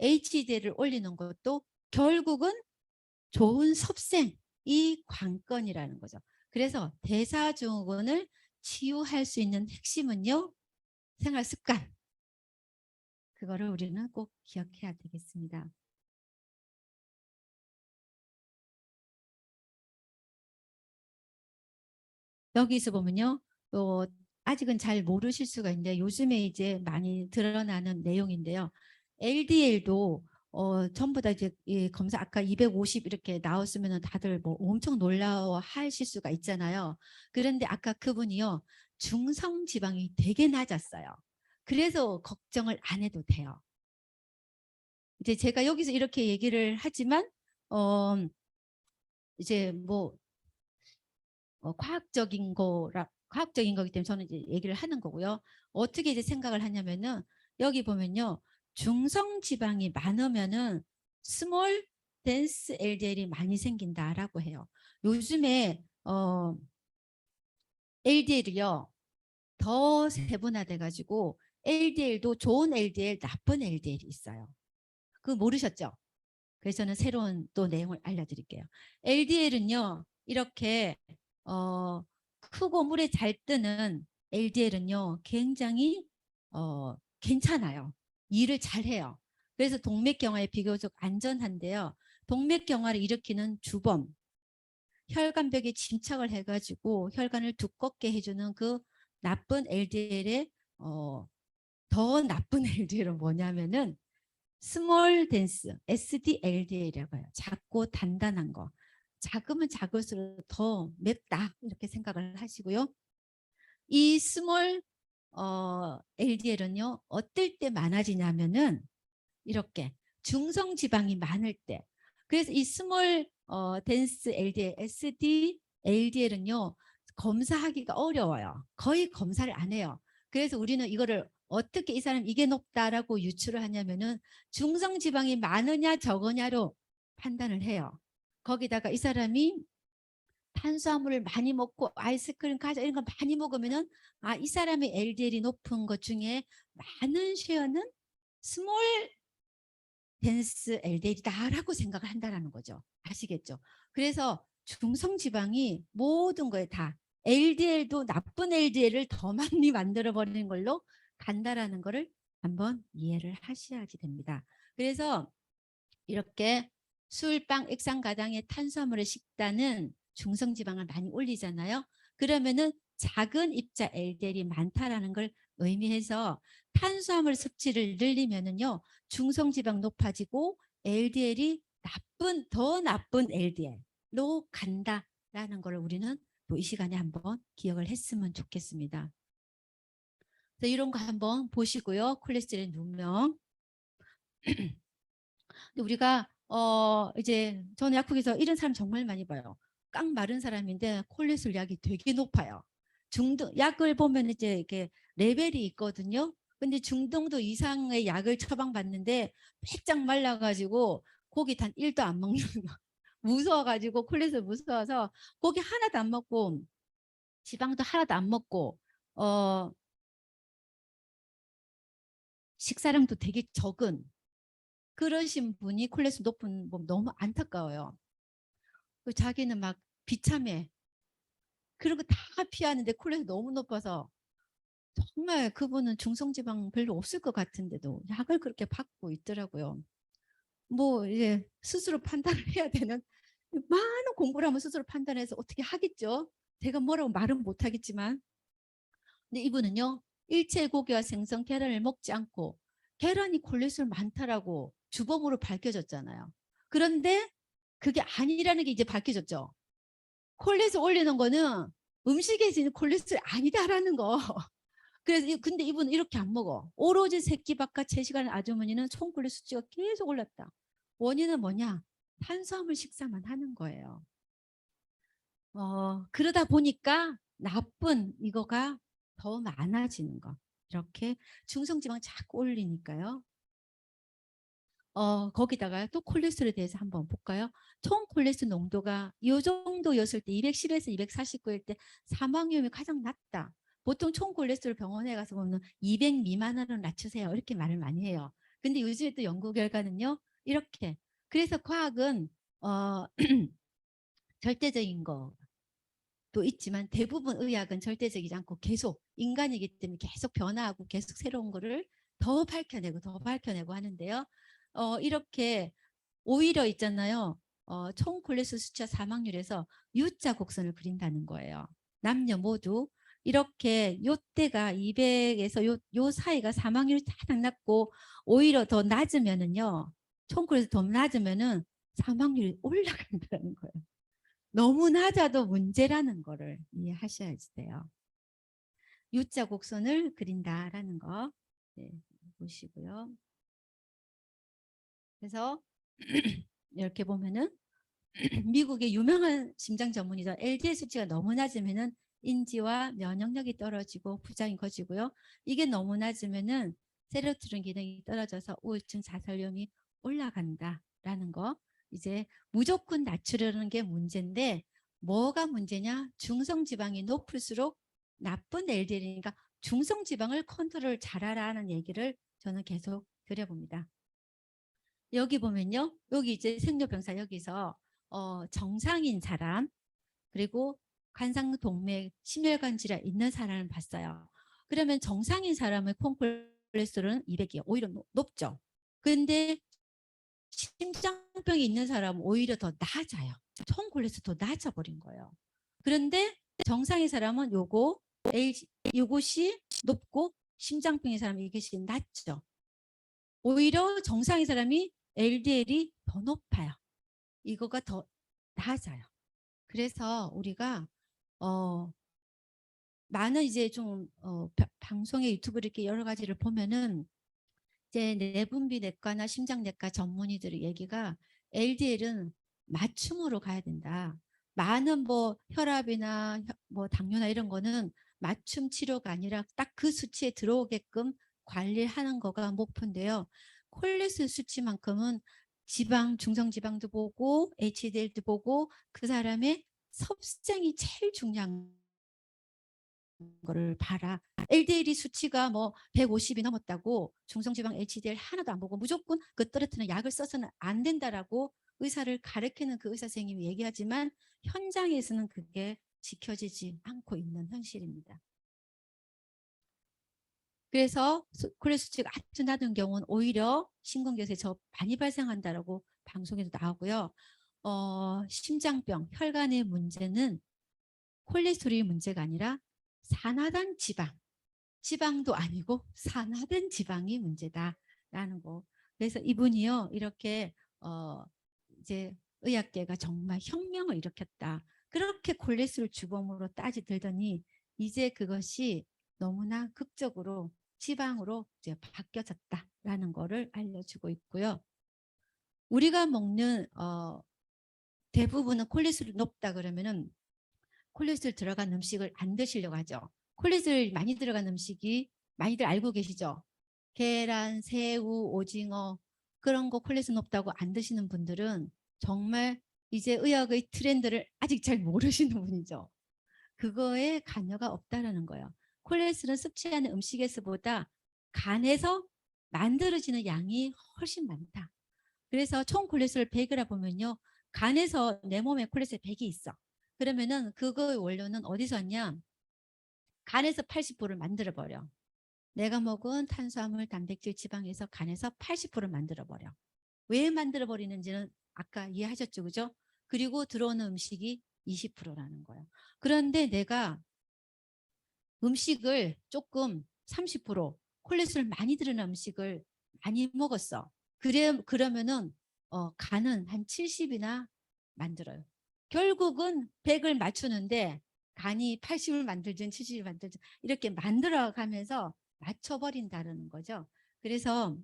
HDL을 올리는 것도 결국은 좋은 섭생이 관건이라는 거죠. 그래서 대사증후군을 치유할 수 있는 핵심은요. 생활 습관. 그거를 우리는 꼭 기억해야 되겠습니다. 여기서 보면요. 아직은 잘 모르실 수가 있는데 요즘에 이제 많이 드러나는 내용인데요. LDL도 전부 다 이제 검사 아까 250 이렇게 나왔으면 다들 뭐 엄청 놀라워하실 수가 있잖아요. 그런데 아까 그분이요. 중성 지방이 되게 낮았어요. 그래서 걱정을 안 해도 돼요. 이제 제가 여기서 이렇게 얘기를 하지만 어 이제 뭐 과학적인 거기 때문에 저는 이제 얘기를 하는 거고요. 어떻게 이제 생각을 하냐면은 여기 보면요. 중성 지방이 많으면은 스몰 덴스 LDL이 많이 생긴다라고 해요. 요즘에 LDL이요. 더 세분화돼 가지고 LDL도 좋은 LDL, 나쁜 LDL이 있어요. 그거 모르셨죠? 그래서 저는 새로운 또 내용을 알려드릴게요. LDL은요. 이렇게 크고 물에 잘 뜨는 LDL은요. 굉장히 괜찮아요. 일을 잘해요. 그래서 동맥경화에 비교적 안전한데요. 동맥경화를 일으키는 주범, 혈관벽에 침착을 해가지고 혈관을 두껍게 해주는 그 나쁜 LDL의 더 나쁜 LDL은 뭐냐면은 스몰 댄스 SDLDA라고 해요. 작고 단단한 거. 작으면 작을수록 더 맵다 이렇게 생각을 하시고요. 이 스몰 LDL은요. 어떨 때 많아지냐면은 이렇게 중성 지방이 많을 때. 그래서 이 스몰 댄스 LDL, SD LDL은요. 검사하기가 어려워요. 거의 검사를 안 해요. 그래서 우리는 이거를 어떻게 이 사람 이게 높다라고 유추를 하냐면은 중성 지방이 많으냐 적으냐로 판단을 해요. 거기다가 이 사람이 탄수화물을 많이 먹고 아이스크림, 과자 이런 거 많이 먹으면은 이 사람의 LDL이 높은 것 중에 많은 쉐어는 스몰 댄스 LDL이다라고 생각을 한다는 거죠. 아시겠죠? 그래서 중성지방이 모든 거에 다 LDL도 나쁜 LDL을 더 많이 만들어버리는 걸로 간다라는 거를 한번 이해를 하셔야지 됩니다. 그래서 이렇게 술, 빵, 액상가당의 탄수화물의 식단은 중성지방을 많이 올리잖아요. 그러면은 작은 입자 LDL이 많다라는 걸 의미해서 탄수화물 섭취를 늘리면은요. 중성지방 높아지고 LDL이 더 나쁜 LDL로 간다라는 걸 우리는 또 이 시간에 한번 기억을 했으면 좋겠습니다. 이런 거 한번 보시고요. 콜레스테롤 누명. 근데 우리가 이제 저는 약국에서 이런 사람 정말 많이 봐요. 깡 마른 사람인데 콜레스테롤 약이 되게 높아요. 중등 약을 보면 이제 이렇게 레벨이 있거든요. 근데 중등도 이상의 약을 처방받는데 빼짝 말라가지고 고기 단 1도 안 먹는 거. 무서워가지고 콜레스테롤 무서워서 고기 하나도 안 먹고 지방도 하나도 안 먹고 식사량도 되게 적은 그러신 분이 콜레스테롤 높은 분 너무 안타까워요. 자기는 막 비참해. 그리고 다 피하는데 콜레스테롤 너무 높아서 정말 그분은 중성지방 별로 없을 것 같은데도 약을 그렇게 받고 있더라고요. 뭐 이제 스스로 판단을 해야 되는, 많은 공부를 하면 스스로 판단해서 어떻게 하겠죠. 제가 뭐라고 말은 못하겠지만. 근데 이분은요, 일체 고기와 생선, 계란을 먹지 않고 계란이 콜레스테롤 많다라고 주범으로 밝혀졌잖아요. 그런데 그게 아니라는 게 이제 밝혀졌죠. 콜레스테롤 올리는 거는 음식에서 있는 콜레스테롤 아니다라는 거. 그래서 근데 이분은 이렇게 안 먹어. 오로지 새끼밥과 채식하는 아주머니는 총 콜레스테롤 수치가 계속 올랐다. 원인은 뭐냐? 탄수화물 식사만 하는 거예요. 그러다 보니까 나쁜 이거가 더 많아지는 거. 이렇게 중성지방 자꾸 올리니까요. 거기다가 또 콜레스테롤에 대해서 한번 볼까요? 총 콜레스테롤 농도가 이 정도였을 때 210에서 249일 때 사망 위험이 가장 낮다. 보통 총 콜레스테롤 병원에 가서 보면 200 미만으로 낮추세요. 이렇게 말을 많이 해요. 근데 요즘에 또 연구 결과는요. 이렇게. 그래서 과학은 절대적인 것도 있지만 대부분 의학은 절대적이지 않고 계속 인간이기 때문에 계속 변화하고 계속 새로운 거를 더 밝혀내고 더 밝혀내고 하는데요. 이렇게 오히려 있잖아요. 총 콜레스테롤 수치와 사망률에서 U자 곡선을 그린다는 거예요. 남녀 모두 이렇게 요때가 200에서 요 사이가 사망률이 가장 낮고 오히려 더 낮으면은요. 총 콜레스테롤 더 낮으면은 사망률이 올라간다는 거예요. 너무 낮아도 문제라는 거를 이해하셔야 돼요. U자 곡선을 그린다라는 거. 네, 보시고요. 그래서 이렇게 보면은 미국의 유명한 심장 전문의죠. LDL 수치가 너무 낮으면은 인지와 면역력이 떨어지고 부작용이 커지고요. 이게 너무 낮으면은 세로토닌 기능이 떨어져서 우울증, 자살 위험이 올라간다라는 거. 이제 무조건 낮추려는 게 문제인데 뭐가 문제냐? 중성지방이 높을수록 나쁜 LDL이니까 중성지방을 컨트롤 잘하라는 얘기를 저는 계속 드려봅니다. 여기 보면요. 여기 이제 생로병사 여기서 정상인 사람 그리고 관상동맥 심혈관 질환 있는 사람을 봤어요. 그러면 정상인 사람의 콩콜레스테롤은 200이에요. 오히려 높죠. 근데 심장병이 있는 사람은 오히려 더 낮아요. 총 콜레스테롤 더 낮아버린 거예요. 그런데 정상인 사람은 요것이 높고 심장병인 사람은 이것이 낮죠. 오히려 정상인 사람이 LDL이 더 높아요. 이거가 더 낮아요. 그래서 우리가 많은 이제 좀 방송에 유튜브 이렇게 여러 가지를 보면은 이제 내분비내과나 심장내과 전문의들의 얘기가 LDL은 맞춤으로 가야 된다. 많은 뭐 혈압이나 뭐 당뇨나 이런 거는 맞춤 치료가 아니라 딱 그 수치에 들어오게끔 관리하는 거가 목표인데요. 콜레스테롤 수치만큼은 지방, 중성지방도 보고 HDL도 보고 그 사람의 섭생이 제일 중요한 거를 봐라. LDL이 수치가 뭐 150이 넘었다고 중성지방 HDL 하나도 안 보고 무조건 그 떨어뜨리는 약을 써서는 안 된다라고 의사를 가르치는 그 의사 선생님이 얘기하지만 현장에서는 그게 지켜지지 않고 있는 현실입니다. 그래서 콜레스테롤 수치가 아주 낮은 경우는 오히려 심근경색이 더 많이 발생한다라고 방송에도 나오고요. 심장병, 혈관의 문제는 콜레스테롤이 문제가 아니라 산화된 지방도 아니고 산화된 지방이 문제다라는 거. 그래서 이분이요 이렇게 이제 의학계가 정말 혁명을 일으켰다. 그렇게 콜레스테롤 주범으로 따지들더니 이제 그것이 너무나 극적으로 지방으로 이제 바뀌어졌다라는 거를 알려주고 있고요. 우리가 먹는 대부분은 콜레스테롤 높다 그러면은 콜레스테롤 들어간 음식을 안 드시려고 하죠. 콜레스테롤 많이 들어간 음식이 많이들 알고 계시죠? 계란, 새우, 오징어 그런 거 콜레스테롤 높다고 안 드시는 분들은 정말 이제 의학의 트렌드를 아직 잘 모르시는 분이죠. 그거에 관여가 없다라는 거예요. 콜레스테롤은 섭취하는 음식에서보다 간에서 만들어지는 양이 훨씬 많다. 그래서 총 콜레스테롤 100이라 보면요. 간에서 내 몸에 콜레스테롤 100이 있어. 그러면은 그거의 원료는 어디서 왔냐? 간에서 80%를 만들어 버려. 내가 먹은 탄수화물, 단백질, 지방에서 간에서 80%를 만들어 버려. 왜 만들어 버리는지는 아까 이해하셨죠, 그죠? 그리고 들어오는 음식이 20%라는 거예요. 그런데 내가 음식을 조금 30% 콜레스테롤 많이 들어있는 음식을 많이 먹었어. 그러면은 간은 한 70이나 만들어요. 결국은 100을 맞추는데 간이 80을 만들든 70을 만들든 이렇게 만들어 가면서 맞춰버린다는 거죠. 그래서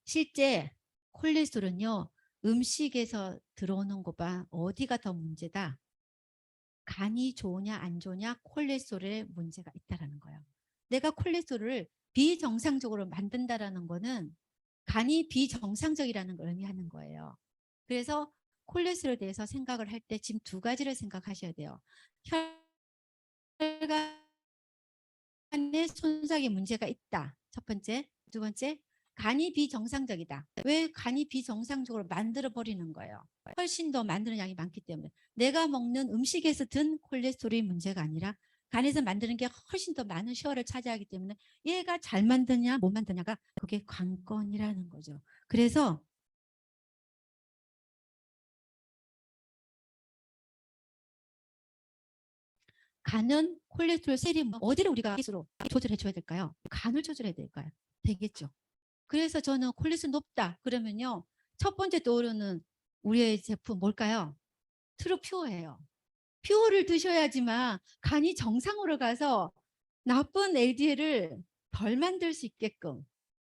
실제 콜레스테롤은요, 음식에서 들어오는 것보다 어디가 더 문제다? 간이 좋으냐 안 좋으냐 콜레스테롤에 문제가 있다라는 거예요. 내가 콜레스테롤을 비정상적으로 만든다라는 거는 간이 비정상적이라는 걸 의미하는 거예요. 그래서 콜레스테롤에 대해서 생각을 할 때 지금 두 가지를 생각하셔야 돼요. 혈관에 손상에 문제가 있다. 첫 번째. 두 번째, 간이 비정상적이다. 왜 간이 비정상적으로 만들어 버리는 거예요? 훨씬 더 만드는 양이 많기 때문에. 내가 먹는 음식에서 든 콜레스테롤이 문제가 아니라 간에서 만드는 게 훨씬 더 많은 쉐어를 차지하기 때문에 얘가 잘 만드냐 못 만드냐가 그게 관건이라는 거죠. 그래서 간은 콜레스테롤 세림 어디를 우리가 스스로 조절해 줘야 될까요? 간을 조절해야 될까요? 되겠죠. 그래서 저는 콜레스테롤 높다 그러면요, 첫 번째 떠오르는 우리의 제품 뭘까요? 트루퓨어예요. 퓨어를 드셔야지만 간이 정상으로 가서 나쁜 LDL을 덜 만들 수 있게끔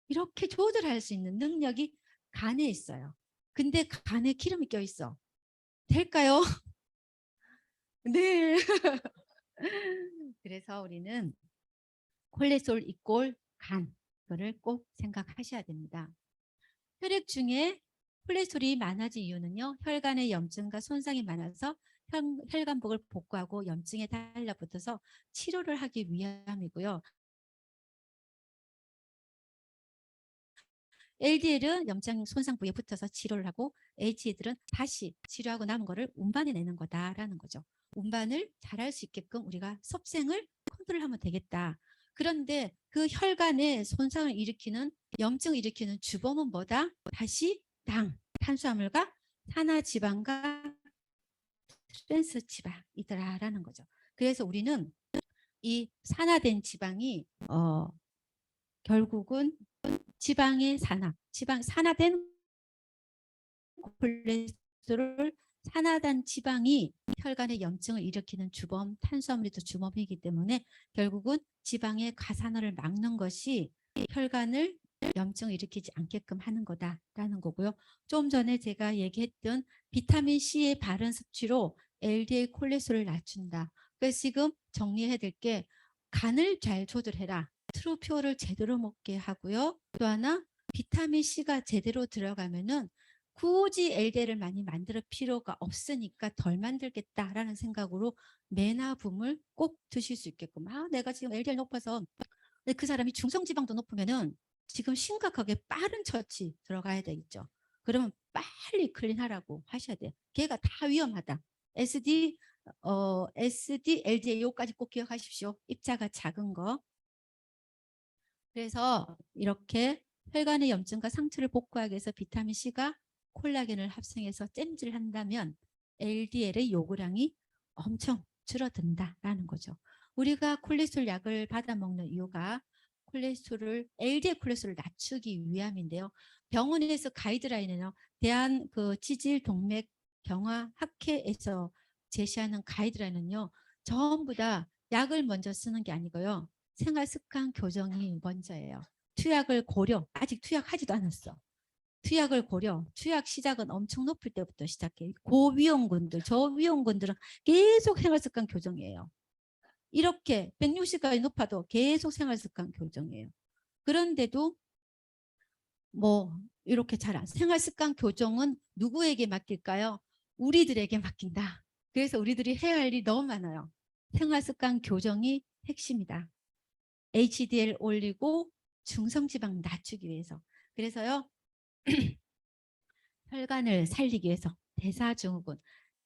이렇게 조절할 수 있는 능력이 간에 있어요. 근데 간에 기름이 껴있어. 될까요? 네. 그래서 우리는 콜레스테롤 이꼴 간, 그거를 꼭 생각하셔야 됩니다. 혈액 중에 콜레스테롤이 많아진 이유는요, 혈관의 염증과 손상이 많아서 혈관복을 복구하고 염증에 달라붙어서 치료를 하기 위함이고요. LDL은 염증 손상 부위에 붙어서 치료를 하고 HDL은 다시 치료하고 남은 거를 운반해 내는 거다라는 거죠. 운반을 잘할 수 있게끔 우리가 섭생을 컨트롤하면 되겠다. 그런데 그 혈관에 손상을 일으키는 염증을 일으키는 주범은 뭐다? 다시 탄수화물과 산화지방과 트랜스 지방이더라라는 거죠. 그래서 우리는 이 산화된 지방이 결국은 지방의 산화된 콜레스테롤, 산화된 지방이 혈관의 염증을 일으키는 주범, 탄수화물이 또 주범이기 때문에 결국은 지방의 가산화를 막는 것이 혈관을 염증을 일으키지 않게끔 하는 거다라는 거고요. 좀 전에 제가 얘기했던 비타민 C의 바른 섭취로 LDL 콜레스테롤을 낮춘다. 그래서 지금 정리해야 될 게 간을 잘 조절해라. 트루표를 제대로 먹게 하고요. 또 하나 비타민 C가 제대로 들어가면은 굳이 LDL을 많이 만들 필요가 없으니까 덜 만들겠다라는 생각으로 메나붑을 꼭 드실 수 있게끔. 내가 지금 LDL 높아서 그 사람이 중성지방도 높으면은 지금 심각하게 빠른 처치 들어가야 되겠죠. 그러면 빨리 클린하라고 하셔야 돼요. 걔가 다 위험하다. LDL 요까지 꼭 기억하십시오. 입자가 작은 거. 그래서 이렇게 혈관의 염증과 상처를 복구하기 위해서 비타민 C가 콜라겐을 합성해서 잼질을 한다면 LDL의 요구량이 엄청 줄어든다라는 거죠. 우리가 콜레스테롤 약을 받아 먹는 이유가 LDL 콜레스테롤을 낮추기 위함인데요. 병원에서 가이드라인은요, 대한 그 지질 동맥 경화 학회에서 제시하는 가이드라인은요, 전부 다 약을 먼저 쓰는 게 아니고요, 생활 습관 교정이 먼저예요. 투약을 고려, 아직 투약하지도 않았어. 투약을 고려, 투약 시작은 엄청 높을 때부터 시작해. 고위험군들, 저위험군들은 계속 생활습관 교정이에요. 이렇게 160까지 높아도 계속 생활습관 교정이에요. 그런데도 뭐 이렇게 잘안 생활습관 교정은 누구에게 맡길까요? 우리들에게 맡긴다. 그래서 우리들이 해야 할 일이 너무 많아요. 생활습관 교정이 핵심이다. HDL 올리고 중성지방 낮추기 위해서. 그래서요. 혈관을 살리기 위해서 대사증후군.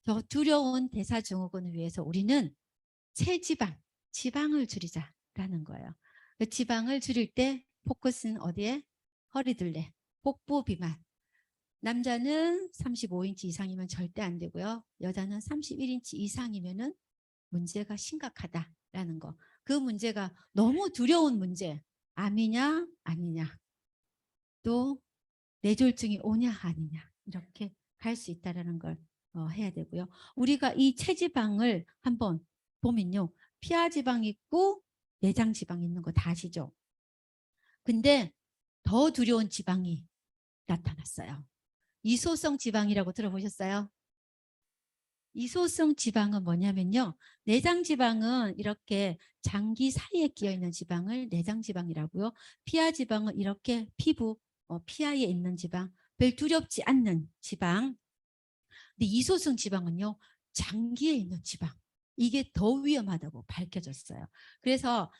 더 두려운 대사증후군을 위해서 우리는 체지방, 지방을 줄이자라는 거예요. 그 지방을 줄일 때 포커스는 어디에? 허리둘레, 복부 비만. 남자는 35인치 이상이면 절대 안 되고요. 여자는 31인치 이상이면은 문제가 심각하다라는 거. 그 문제가 너무 두려운 문제. 암이냐 아니냐. 또 뇌졸중이 오냐 아니냐. 이렇게 갈 수 있다라는 걸 해야 되고요. 우리가 이 체지방을 한번 보면요. 피하지방 있고 내장지방 있는 거 다 아시죠? 근데 더 두려운 지방이 나타났어요. 이소성 지방이라고 들어보셨어요? 이소성 지방은 뭐냐면요. 내장 지방은 이렇게 장기 사이에 끼어 있는 지방을 내장 지방이라고요. 피하 지방은 이렇게 피부 피하에 있는 지방, 별 두렵지 않는 지방. 근데 이소성 지방은요. 장기에 있는 지방. 이게 더 위험하다고 밝혀졌어요. 그래서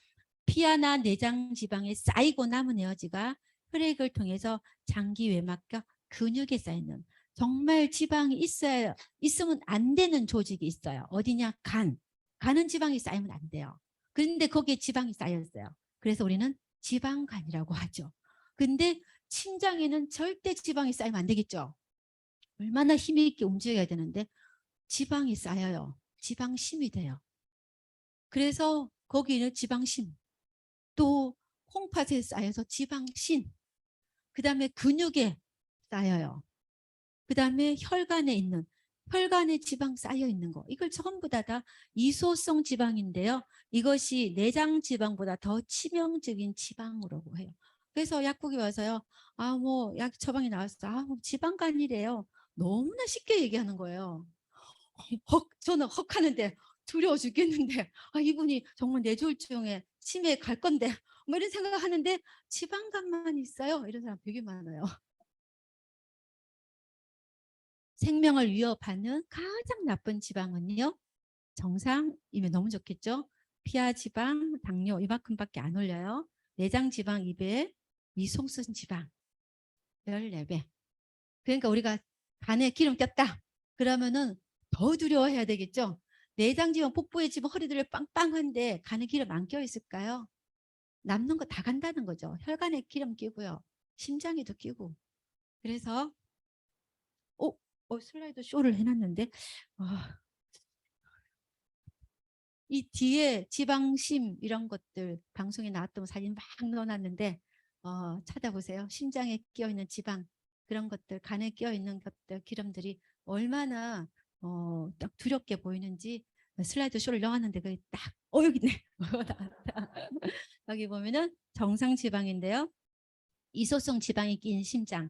피하나 내장 지방에 쌓이고 남은 에너지가 혈액을 통해서 장기 외막과 근육에 쌓이는 정말 지방이 있으면 안 되는 조직이 있어요. 어디냐? 간. 간은 지방이 쌓이면 안 돼요. 그런데 거기에 지방이 쌓였어요. 그래서 우리는 지방간이라고 하죠. 근데 심장에는 절대 지방이 쌓이면 안 되겠죠. 얼마나 힘 있게 움직여야 되는데 지방이 쌓여요. 지방심이 돼요. 그래서 거기는 지방심. 또 콩팥에 쌓여서 지방신. 그 다음에 근육에 쌓여요. 그 다음에 혈관에 지방 쌓여 있는 거. 이걸 전부 다 이소성 지방인데요. 이것이 내장 지방보다 더 치명적인 지방으로 해요. 그래서 약국에 와서요. 뭐 약 처방이 나왔어. 뭐 지방간이래요. 너무나 쉽게 얘기하는 거예요. 저는 하는데 두려워 죽겠는데 이분이 정말 뇌졸중에 치매에 갈 건데 뭐 이런 생각하는데 지방간만 있어요. 이런 사람 되게 많아요. 생명을 위협하는 가장 나쁜 지방은요. 정상이면 너무 좋겠죠. 피하 지방, 당뇨 이만큼밖에 안 올려요. 내장 지방 2배, 이송성 지방 14배. 그러니까 우리가 간에 기름 꼈다. 그러면은 더 두려워해야 되겠죠. 내장 지방, 복부에 지방, 허리들을 빵빵한데 간에 기름 안 껴 있을까요? 남는 거 다 간다는 거죠. 혈관에 기름 끼고요. 심장에도 끼고. 그래서 슬라이드 쇼를 해놨는데 이 뒤에 지방심 이런 것들 방송에 나왔던 사진 막 넣어놨는데 찾아보세요. 심장에 끼어있는 지방 그런 것들 간에 끼어있는 것들 기름들이 얼마나 딱 두렵게 보이는지 슬라이드 쇼를 넣었는데 그게 딱 여기 있네. 여기 보면은 정상 지방인데요. 이소성 지방이 낀 심장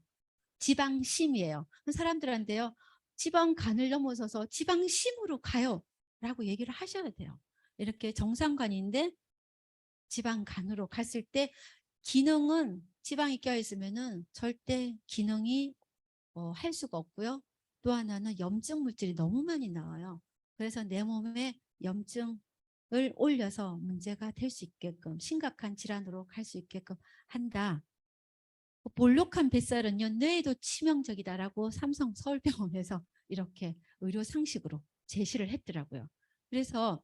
지방심이에요. 사람들한테요. 지방간을 넘어서서 지방심으로 가요. 라고 얘기를 하셔야 돼요. 이렇게 정상간인데 지방간으로 갔을 때 기능은 지방이 껴있으면은 절대 기능이 할 수가 없고요. 또 하나는 염증 물질이 너무 많이 나와요. 그래서 내 몸에 염증을 올려서 문제가 될 수 있게끔 심각한 질환으로 갈 수 있게끔 한다. 볼록한 뱃살은요 뇌에도 치명적이다라고 삼성 서울병원에서 이렇게 의료 상식으로 제시를 했더라고요. 그래서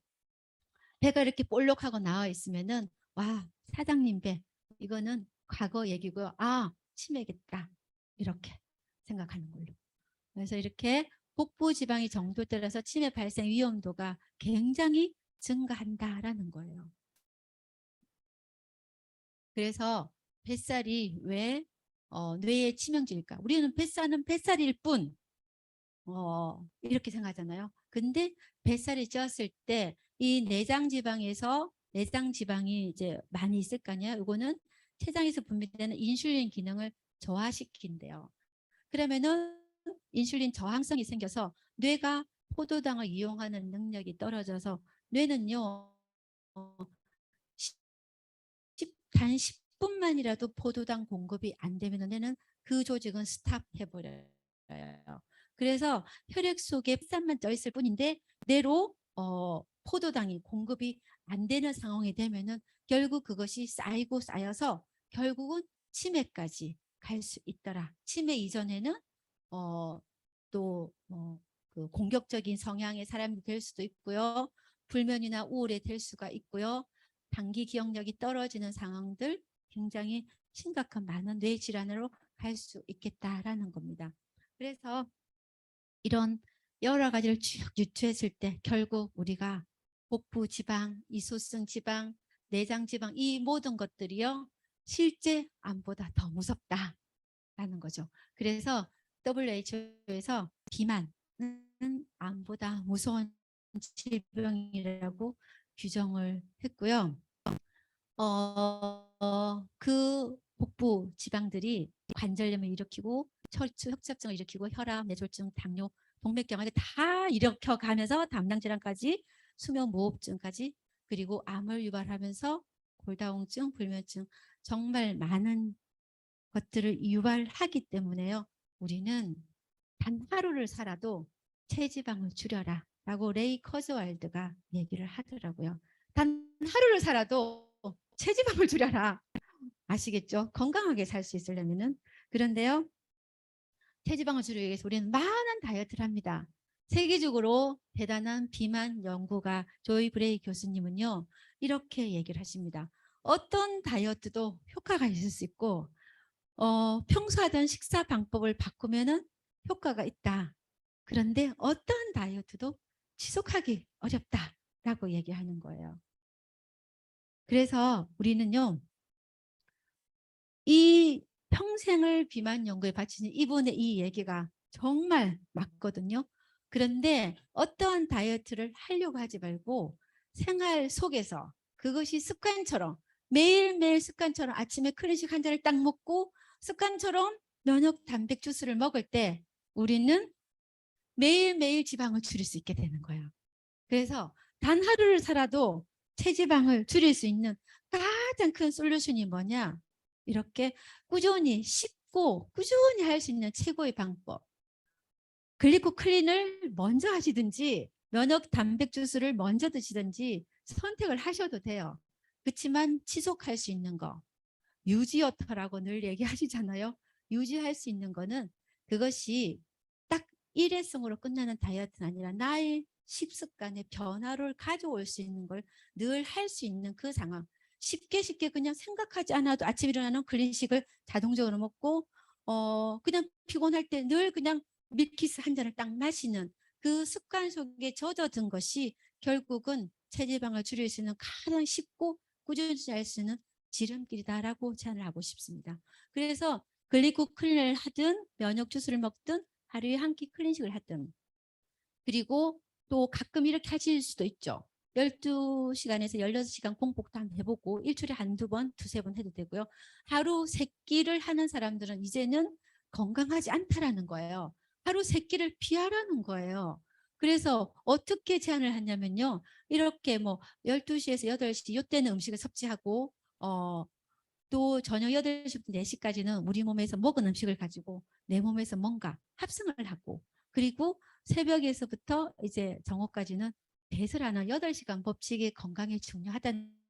배가 이렇게 볼록하고 나와 있으면은 와 사장님 배 이거는 과거 얘기고요. 치매겠다 이렇게 생각하는 걸로. 그래서 이렇게 복부 지방의 정도에 따라서 치매 발생 위험도가 굉장히 증가한다라는 거예요. 그래서 뱃살이 왜 뇌에 치명적일까? 우리는 뱃살은 뱃살일 뿐 이렇게 생각하잖아요. 근데 뱃살이 쪘을 때 이 내장 지방에서 내장 지방이 이제 많이 있을 거 아니에요. 이거는 췌장에서 분비되는 인슐린 기능을 저하시킨대요. 그러면은 인슐린 저항성이 생겨서 뇌가 포도당을 이용하는 능력이 떨어져서 뇌는요 단 10분만이라도 포도당 공급이 안 되면 뇌는 그 조직은 스탑해버려요. 그래서 혈액 속에 핏살만 쪄 있을 뿐인데 뇌로 포도당이 공급이 안 되는 상황이 되면은 결국 그것이 쌓이고 쌓여서 결국은 치매까지 갈 수 있더라. 치매 이전에는 또 그 공격적인 성향의 사람이 될 수도 있고요. 불면이나 우울에 될 수가 있고요. 단기 기억력이 떨어지는 상황들, 굉장히 심각한 많은 뇌 질환으로 갈 수 있겠다라는 겁니다. 그래서 이런 여러 가지를 쭉 유추했을 때 결국 우리가 복부 지방, 이소성 지방, 내장 지방, 이 모든 것들이요 실제 암보다 더 무섭다라는 거죠. 그래서 WHO에서 비만은 암보다 무서운 질병이라고 규정을 했고요. 그 복부 지방들이 관절염을 일으키고 척추 협착증을 일으키고 혈압, 뇌졸중, 당뇨, 동맥경화를 다 일으켜가면서 담낭질환까지 수면무호흡증까지 그리고 암을 유발하면서 골다공증, 불면증 정말 많은 것들을 유발하기 때문에요. 우리는 단 하루를 살아도 체지방을 줄여라 라고 레이 커즈왈드가 얘기를 하더라고요. 단 하루를 살아도 체지방을 줄여라. 아시겠죠? 건강하게 살 수 있으려면은. 그런데요. 체지방을 줄이기 위해서 우리는 많은 다이어트를 합니다. 세계적으로 대단한 비만 연구가 조이 브레이 교수님은요. 이렇게 얘기를 하십니다. 어떤 다이어트도 효과가 있을 수 있고 평소 하던 식사 방법을 바꾸면은 효과가 있다. 그런데 어떤 다이어트도 지속하기 어렵다라고 얘기하는 거예요. 그래서 우리는요. 이 평생을 비만 연구에 바치는 이분의 이 얘기가 정말 맞거든요. 그런데 어떠한 다이어트를 하려고 하지 말고 생활 속에서 그것이 습관처럼 매일매일 습관처럼 아침에 클래식 한 잔을 딱 먹고 습관처럼 면역 단백 주스를 먹을 때 우리는 매일매일 지방을 줄일 수 있게 되는 거예요. 그래서 단 하루를 살아도 체지방을 줄일 수 있는 가장 큰 솔루션이 뭐냐? 이렇게 꾸준히 쉽고 꾸준히 할 수 있는 최고의 방법. 글리코클린을 먼저 하시든지 면역 단백 주스를 먼저 드시든지 선택을 하셔도 돼요. 그렇지만 지속할 수 있는 거. 유지어터라고 늘 얘기하시잖아요. 유지할 수 있는 거는 그것이 딱 일회성으로 끝나는 다이어트는 아니라 나의 식습관의 변화를 가져올 수 있는 걸 늘 할 수 있는 그 상황. 쉽게 그냥 생각하지 않아도 아침 일어나는 클린식을 자동적으로 먹고 그냥 피곤할 때 늘 그냥 밀키스 한 잔을 딱 마시는 그 습관 속에 젖어든 것이 결국은 체지방을 줄일 수 있는 가장 쉽고 꾸준히 할 수 있는 지름길이다라고 제안을 하고 싶습니다. 그래서 글리코클린을 하든 면역 주스를 먹든 하루에 한 끼 클린식을 하든 그리고 또 가끔 이렇게 하실 수도 있죠. 12시간에서 16시간 공복도 한번 해보고 일주일에 한두 번, 두세 번 해도 되고요. 하루 3끼를 하는 사람들은 이제는 건강하지 않다라는 거예요. 하루 3끼를 피하라는 거예요. 그래서 어떻게 제한을 하냐면요. 이렇게 뭐 12시에서 8시 이때는 음식을 섭취하고 또 저녁 8시부터 4시까지는 우리 몸에서 먹은 음식을 가지고 내 몸에서 뭔가 합성을 하고 그리고 새벽에서부터 이제 정오까지는 배설하는 8시간 법칙이 건강에 중요하다는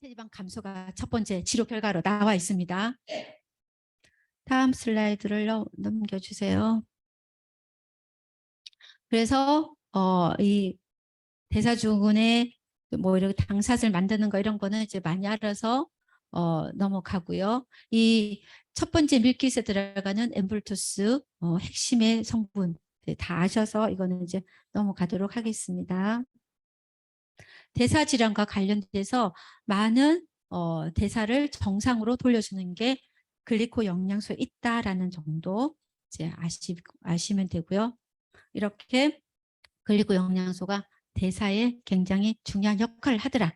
체지방 감소가 첫 번째 치료 결과로 나와 있습니다. 다음 슬라이드를 넘겨주세요. 그래서 이 대사증후군의 뭐 이렇게 당사를 만드는 거 이런 거는 이제 많이 알아서 넘어가고요. 이 첫 번째 밀키트에 들어가는 엠볼투스 핵심의 성분 다 아셔서 이거는 이제 넘어가도록 하겠습니다. 대사 질환과 관련돼서 많은 대사를 정상으로 돌려주는 게 글리코 영양소에 있다라는 정도 이제 아시면 되고요. 이렇게 글리코 영양소가 대사에 굉장히 중요한 역할을 하더라.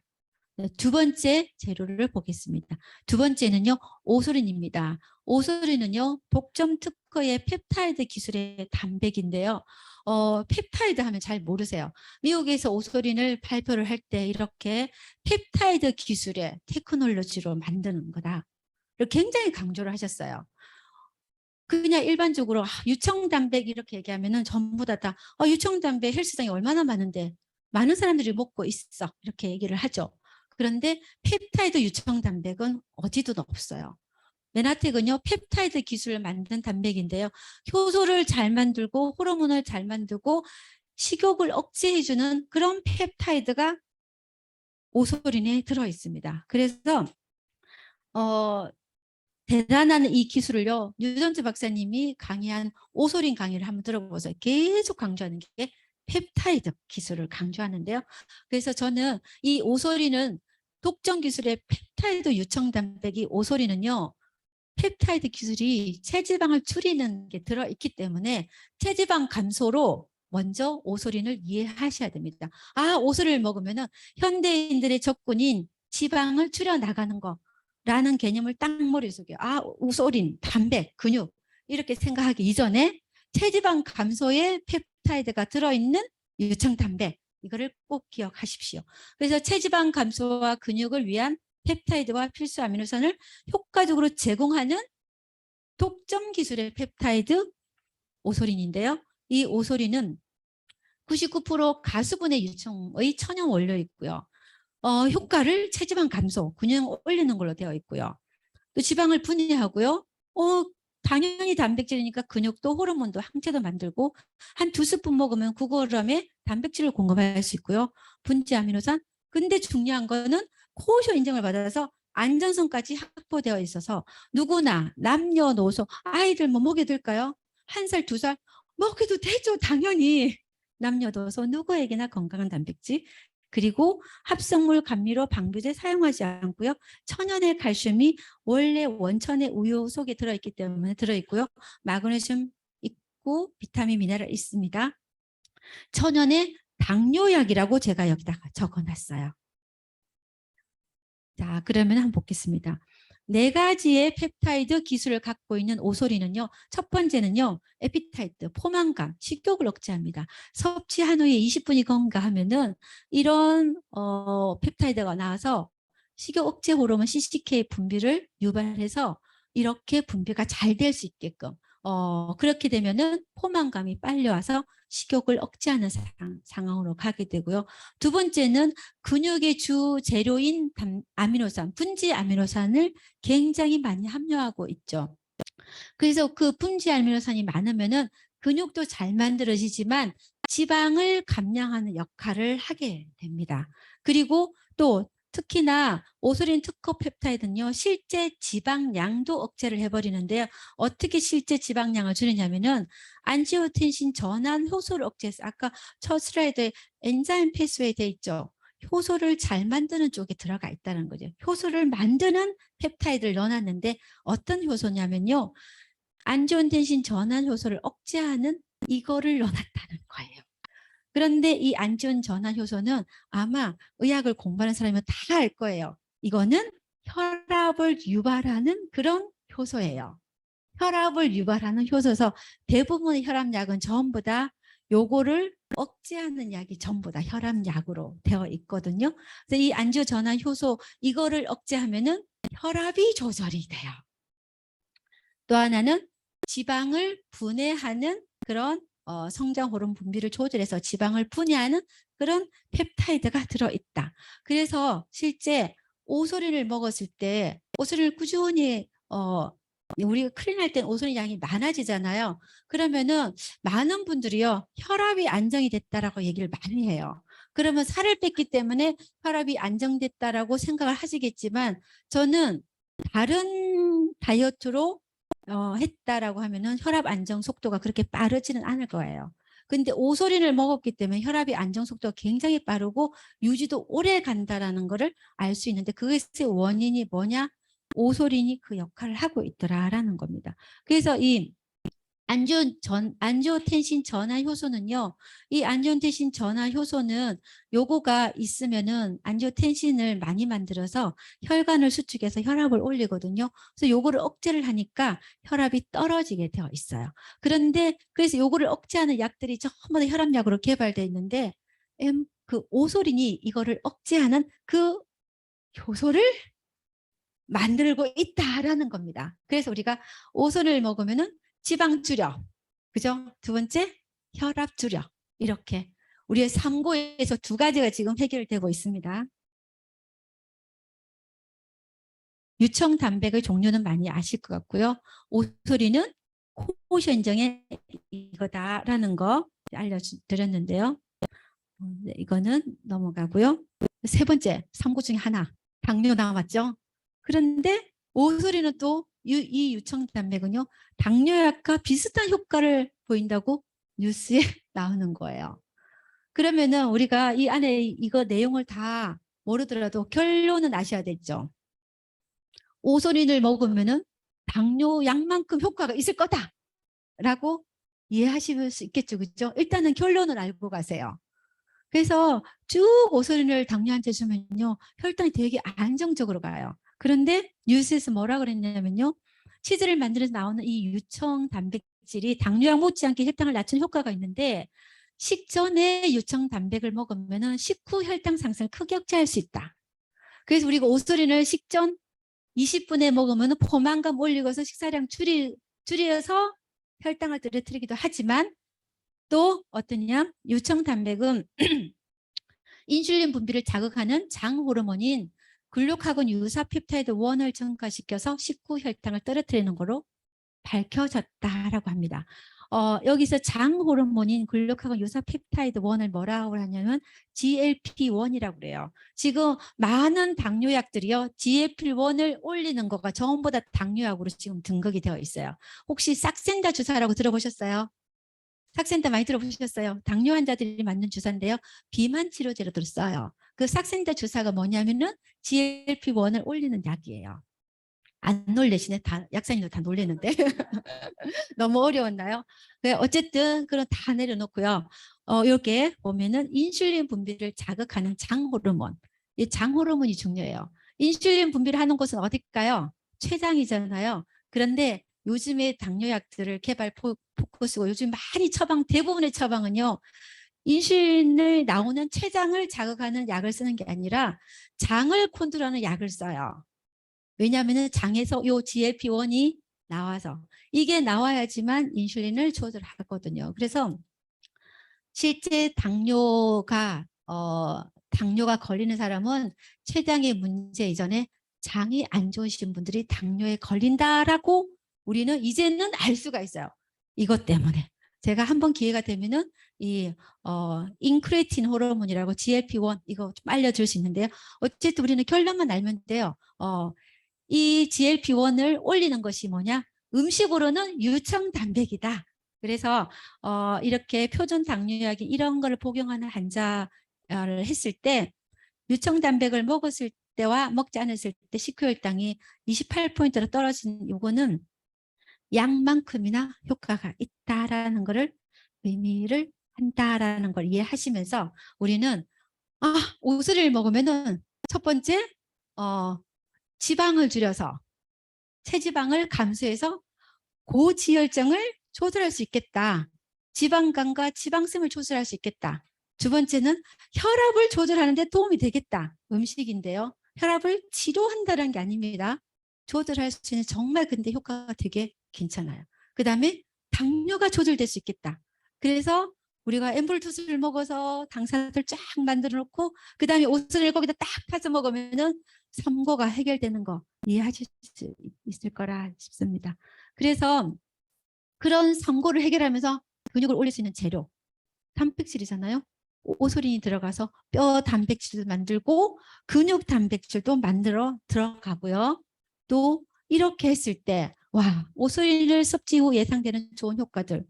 두 번째 재료를 보겠습니다. 두 번째는요, 오소린입니다. 오소린은요, 독점 특허의 펩타이드 기술의 단백인데요. 펩타이드 하면 잘 모르세요. 미국에서 오소린을 발표를 할 때 이렇게 펩타이드 기술의 테크놀로지로 만드는 거다. 굉장히 강조를 하셨어요. 그냥 일반적으로 유청단백 이렇게 얘기하면은 전부 다 유청단백 헬스장에 얼마나 많은데 많은 사람들이 먹고 있어 이렇게 얘기를 하죠. 그런데 펩타이드 유청단백은 어디도 없어요. 메나텍은요 펩타이드 기술을 만든 단백인데요. 효소를 잘 만들고 호르몬을 잘 만들고 식욕을 억제해주는 그런 펩타이드가 오소린에 들어 있습니다. 그래서 대단한 이 기술을요. 유전재 박사님이 강의한 오소린 강의를 한번 들어보세요. 계속 강조하는 게 펩타이드 기술을 강조하는데요. 그래서 저는 이 오소린은 독점 기술의 펩타이드 유청단백이 오소린은요. 펩타이드 기술이 체지방을 줄이는 게 들어있기 때문에 체지방 감소로 먼저 오소린을 이해하셔야 됩니다. 오소린을 먹으면 현대인들의 접근인 지방을 줄여나가는 거 라는 개념을 딱 머릿속에 오소린, 단백, 근육 이렇게 생각하기 이전에 체지방 감소에 펩타이드가 들어있는 유청단백 이거를 꼭 기억하십시오. 그래서 체지방 감소와 근육을 위한 펩타이드와 필수 아미노산을 효과적으로 제공하는 독점 기술의 펩타이드 오소린인데요. 이 오소린은 99% 가수분해 유청의 천연 원료 있고요. 효과를 체지방 감소, 근육 올리는 걸로 되어 있고요. 또 지방을 분해하고요. 당연히 단백질이니까 근육도 호르몬도 항체도 만들고 한 2스푼 먹으면 9g의 단백질을 공급할 수 있고요. 분지 아미노산. 근데 중요한 거는 코오쇼 인증을 받아서 안전성까지 확보되어 있어서 누구나 남녀노소 아이들 뭐 먹여도 될까요? 1살, 2살 먹여도 되죠. 당연히. 남녀노소 누구에게나 건강한 단백질. 그리고 합성물 감미료 방부제 사용하지 않고요. 천연의 칼슘이 원래 원천의 우유 속에 들어있기 때문에 들어있고요. 마그네슘 있고 비타민 미네랄 있습니다. 천연의 당뇨약이라고 제가 여기다가 적어놨어요. 자, 그러면 한번 보겠습니다. 4가지의 펩타이드 기술을 갖고 있는 오소린은요. 첫 번째는요. 에피타이트, 포만감, 식욕을 억제합니다. 섭취한 후에 20분이 경과하면은 이런 펩타이드가 나와서 식욕 억제 호르몬 CCK 분비를 유발해서 이렇게 분비가 잘 될 수 있게끔 그렇게 되면은 포만감이 빨리 와서 식욕을 억제하는 상황으로 가게 되고요. 두 번째는 근육의 주 재료인 아미노산, 분지 아미노산을 굉장히 많이 함유하고 있죠. 그래서 그 분지 아미노산이 많으면은 근육도 잘 만들어지지만 지방을 감량하는 역할을 하게 됩니다. 그리고 또 특히나 오소린 특허 펩타이드는요. 실제 지방량도 억제를 해버리는데요. 어떻게 실제 지방량을 줄이냐면은 안지오텐신 전환 효소를 억제해서 아까 첫 슬라이드에 엔자임 패스웨이 돼 있죠. 효소를 잘 만드는 쪽에 들어가 있다는 거죠. 효소를 만드는 펩타이드를 넣어놨는데 어떤 효소냐면요. 안지오텐신 전환 효소를 억제하는 이거를 넣어놨다는 거예요. 그런데 이 안지온 전환 효소는 아마 의학을 공부하는 사람이면 다 알 거예요. 이거는 혈압을 유발하는 그런 효소예요. 혈압을 유발하는 효소에서 대부분의 혈압약은 전부 다 요거를 억제하는 약이 전부 다 혈압약으로 되어 있거든요. 그래서 이 안지오 전환 효소 이거를 억제하면은 혈압이 조절이 돼요. 또 하나는 지방을 분해하는 그런 성장 호르몬 분비를 조절해서 지방을 분해하는 그런 펩타이드가 들어있다. 그래서 실제 오소리를 먹었을 때 오소리를 꾸준히 우리가 큰일 날 땐 오소리 양이 많아지잖아요. 그러면은 많은 분들이요 혈압이 안정이 됐다라고 얘기를 많이 해요. 그러면 살을 뺐기 때문에 혈압이 안정됐다라고 생각을 하시겠지만 저는 다른 다이어트로 했다라고 하면은 혈압 안정 속도가 그렇게 빠르지는 않을 거예요. 근데 오소리를 먹었기 때문에 혈압이 안정 속도가 굉장히 빠르고 유지도 오래 간다라는 거를 알 수 있는데 그것의 원인이 뭐냐? 오소린이 그 역할을 하고 있더라라는 겁니다. 그래서 이 안지오텐신 전하 효소는요. 이 안지오텐신 전하 효소는 요거가 있으면은 안지오텐신을 많이 만들어서 혈관을 수축해서 혈압을 올리거든요. 그래서 요거를 억제를 하니까 혈압이 떨어지게 되어 있어요. 그런데 그래서 요거를 억제하는 약들이 전부 다 혈압약으로 개발되어 있는데 그 오소린이 이거를 억제하는 그 효소를 만들고 있다라는 겁니다. 그래서 우리가 오소리를 먹으면은 지방 줄여. 그죠? 두 번째, 혈압 줄여. 이렇게 우리의 삼고에서 두 가지가 지금 해결되고 있습니다. 유청 단백의 종류는 많이 아실 것 같고요. 오소리는 코션정의 이거다라는 거 알려드렸는데요. 네, 이거는 넘어가고요. 세 번째, 삼고 중에 하나, 당뇨 나왔죠? 그런데 오소리는 또 이 유청 단백은요, 당뇨약과 비슷한 효과를 보인다고 뉴스에 나오는 거예요. 그러면은 우리가 이 안에 이거 내용을 다 모르더라도 결론은 아셔야 되죠. 오소린을 먹으면은 당뇨약만큼 효과가 있을 거다라고 이해하실 수 있겠죠, 그죠? 일단은 결론을 알고 가세요. 그래서 쭉 오소린을 당뇨한테 주면요. 혈당이 되게 안정적으로 가요. 그런데 뉴스에서 뭐라 그랬냐면요. 치즈를 만들어서 나오는 이 유청 단백질이 당뇨약 못지않게 혈당을 낮추는 효과가 있는데 식전에 유청 단백을 먹으면 식후 혈당 상승을 크게 억제할 수 있다. 그래서 우리가 오소린을 식전 20분에 먹으면 포만감 올리고서 식사량 줄여서 혈당을 떨어뜨리기도 하지만 또 어떠냐? 유청 단백은 인슐린 분비를 자극하는 장 호르몬인 글루카곤 유사 펩타이드 1을 증가시켜서 식후 혈당을 떨어뜨리는 거로 밝혀졌다라고 합니다. 여기서 장 호르몬인 글루카곤 유사 펩타이드 1을 뭐라고 하냐면 GLP-1이라고 그래요. 지금 많은 당뇨약들이요. GLP-1을 올리는 거가 전부 다 당뇨약으로 지금 등극이 되어 있어요. 혹시 삭센다 주사라고 들어보셨어요? 삭센다 많이 들어보셨어요? 당뇨 환자들이 맞는 주사인데요. 비만 치료제로 써요. 그 삭센다 주사가 뭐냐면은 GLP-1을 올리는 약이에요. 안 놀래시네. 다 약사님도 다 놀래는데 너무 어려웠나요? 네, 어쨌든 그런 다 내려놓고요. 이렇게 보면은 인슐린 분비를 자극하는 장 호르몬. 이 장 호르몬이 중요해요. 인슐린 분비를 하는 곳은 어딜까요? 췌장이잖아요. 그런데 요즘에 당뇨약들을 개발 포커스고 요즘 많이 대부분의 처방은요. 인슐린을 나오는 췌장을 자극하는 약을 쓰는 게 아니라 장을 컨트롤하는 약을 써요. 왜냐하면 장에서 요 GLP-1이 나와서 이게 나와야지만 인슐린을 조절하거든요. 그래서 실제 당뇨가 걸리는 사람은 췌장의 문제 이전에 장이 안 좋으신 분들이 당뇨에 걸린다라고 우리는 이제는 알 수가 있어요. 이것 때문에. 제가 한번 기회가 되면은 이 인크레틴 호르몬이라고 GLP-1 이거 좀 알려줄 수 있는데요. 어쨌든 우리는 결론만 알면 돼요. 이 GLP-1을 올리는 것이 뭐냐? 음식으로는 유청 단백이다. 그래서 이렇게 표준 당뇨약이 이런 걸 복용하는 환자를 했을 때 유청 단백을 먹었을 때와 먹지 않았을 때 식후 혈당이 28포인트로 떨어진 요거는 약만큼이나 효과가 있다라는 것을 의미를 한다라는 걸 이해하시면서 우리는 오스를 먹으면은 첫 번째 지방을 줄여서 체지방을 감소해서 고지혈증을 조절할 수 있겠다. 지방간과 지방샘을 조절할 수 있겠다. 두 번째는 혈압을 조절하는 데 도움이 되겠다. 음식인데요. 혈압을 치료한다는 게 아닙니다. 조절할 수 있는 정말 근데 효과가 되게 괜찮아요. 그 다음에 당뇨가 조절될 수 있겠다. 그래서 우리가 엠불투스를 먹어서 당산화를 쫙 만들어 놓고 그 다음에 오스를 거기다 딱 타서 먹으면은 삼고가 해결되는 거 이해하실 수 있을 거라 싶습니다. 그래서 그런 삼고를 해결하면서 근육을 올릴 수 있는 재료 단백질이잖아요. 오소린이 들어가서 뼈 단백질도 만들고 근육 단백질도 만들어 들어가고요. 또 이렇게 했을 때 와, 오소린을 섭취 후 예상되는 좋은 효과들.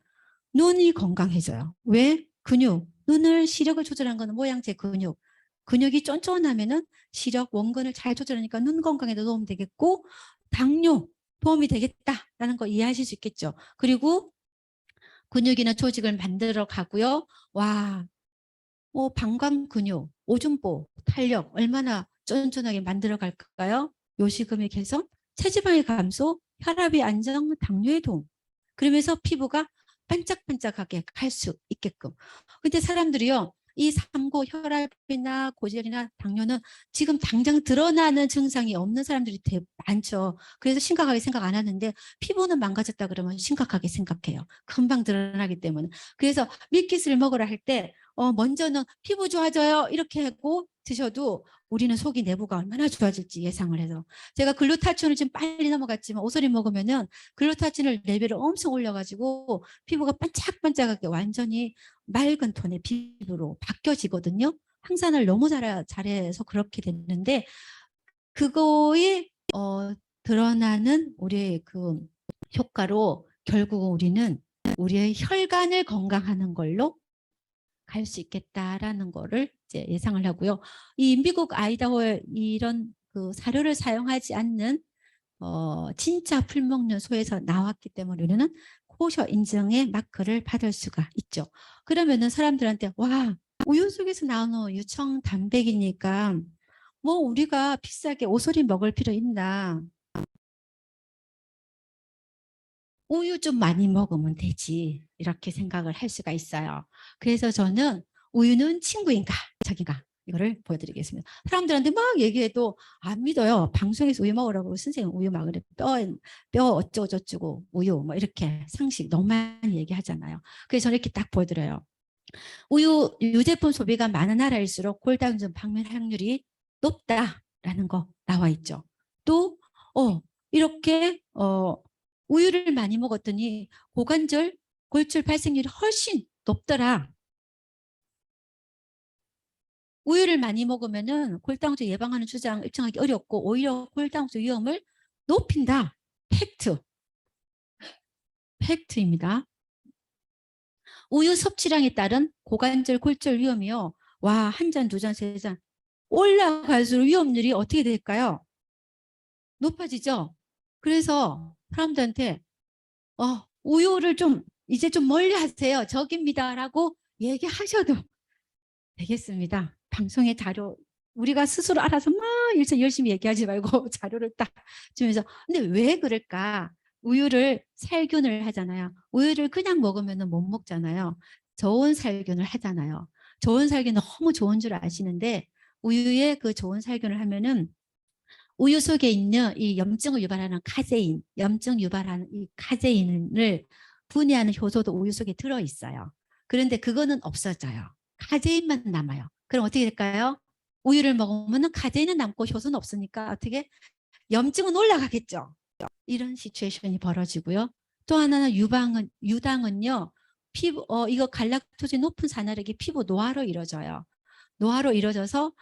눈이 건강해져요. 왜? 근육. 눈을 시력을 조절한 거는 모양새 근육. 근육이 쫀쫀하면은 시력 원근을 잘 조절하니까 눈 건강에도 도움 되겠고 당뇨 도움이 되겠다라는 거 이해하실 수 있겠죠. 그리고 근육이나 조직을 만들어 가고요. 와, 방광 근육, 오줌보, 탄력 얼마나 쫀쫀하게 만들어 갈까요? 요실금의 개선, 체지방의 감소, 혈압의 안정, 당뇨의 도움. 그러면서 피부가 반짝반짝하게 갈 수 있게끔. 근데 사람들이요. 이 삼고 혈압이나 고지혈이나 당뇨는 지금 당장 드러나는 증상이 없는 사람들이 많죠. 그래서 심각하게 생각 안 하는데 피부는 망가졌다 그러면 심각하게 생각해요. 금방 드러나기 때문에. 그래서 밀키스를 먹으라 할 때 먼저는 피부 좋아져요 이렇게 하고 드셔도 우리는 속이 내부가 얼마나 좋아질지 예상을 해서 제가 글루타치온을 좀 빨리 넘어갔지만 오소린 먹으면은 글루타치온을 레벨을 엄청 올려가지고 피부가 반짝반짝하게 완전히 맑은 톤의 피부로 바뀌어지거든요. 항산화를 너무 잘해서 그렇게 됐는데 그거에 드러나는 우리의 그 효과로 결국 우리는 우리의 혈관을 건강하는 걸로 갈 수 있겠다라는 거를 이제 예상을 하고요. 이 미국 아이다호에 이런 그 사료를 사용하지 않는 진짜 풀 먹는 소에서 나왔기 때문에 우리는 코셔 인증의 마크를 받을 수가 있죠. 그러면은 사람들한테 와 우유 속에서 나오는 유청 단백이니까 뭐 우리가 비싸게 오소리 먹을 필요 있나? 우유 좀 많이 먹으면 되지 이렇게 생각을 할 수가 있어요. 그래서 저는 우유는 친구인가 자기가 이거를 보여드리겠습니다. 사람들한테 막 얘기해도 안 믿어요. 방송에서 우유 먹으라고 선생님 우유 막 그래 뼈 어쩌고저쩌고 우유 뭐 이렇게 상식 너무 많이 얘기하잖아요. 그래서 저는 이렇게 딱 보여드려요. 우유 유제품 소비가 많은 나라일수록 골다공증 방면 확률이 높다라는 거 나와 있죠. 또 이렇게 우유를 많이 먹었더니 고관절 골절 발생률이 훨씬 높더라. 우유를 많이 먹으면은 골다공증 예방하는 주장 입증하기 어렵고 오히려 골다공증 위험을 높인다. 팩트입니다. 우유 섭취량에 따른 고관절 골절 위험이요. 와, 한 잔, 두 잔, 세 잔 올라갈수록 위험률이 어떻게 될까요? 높아지죠. 그래서 사람들한테 우유를 좀 이제 좀 멀리 하세요. 적입니다라고 얘기하셔도 되겠습니다. 방송의 자료 우리가 스스로 알아서 막 열심히 얘기하지 말고 자료를 딱 주면서 근데 왜 그럴까? 우유를 살균을 하잖아요. 우유를 그냥 먹으면 못 먹잖아요. 저온 살균을 하잖아요. 저온 살균 너무 좋은 줄 아시는데 우유에 그 저온 살균을 하면은 우유 속에 있는 이 염증을 유발하는 카제인, 염증 유발하는 이 카제인을 분해하는 효소도 우유 속에 들어있어요. 그런데 그거는 없어져요. 카제인만 남아요. 그럼 어떻게 될까요? 우유를 먹으면 카제인은 남고 효소는 없으니까 어떻게? 염증은 올라가겠죠. 이런 시츄에이션이 벌어지고요. 또 하나는 유당은요. 피부 이거 갈락토제 높은 산화력이 피부 노화로 이루어져요. 노화로 이루어져서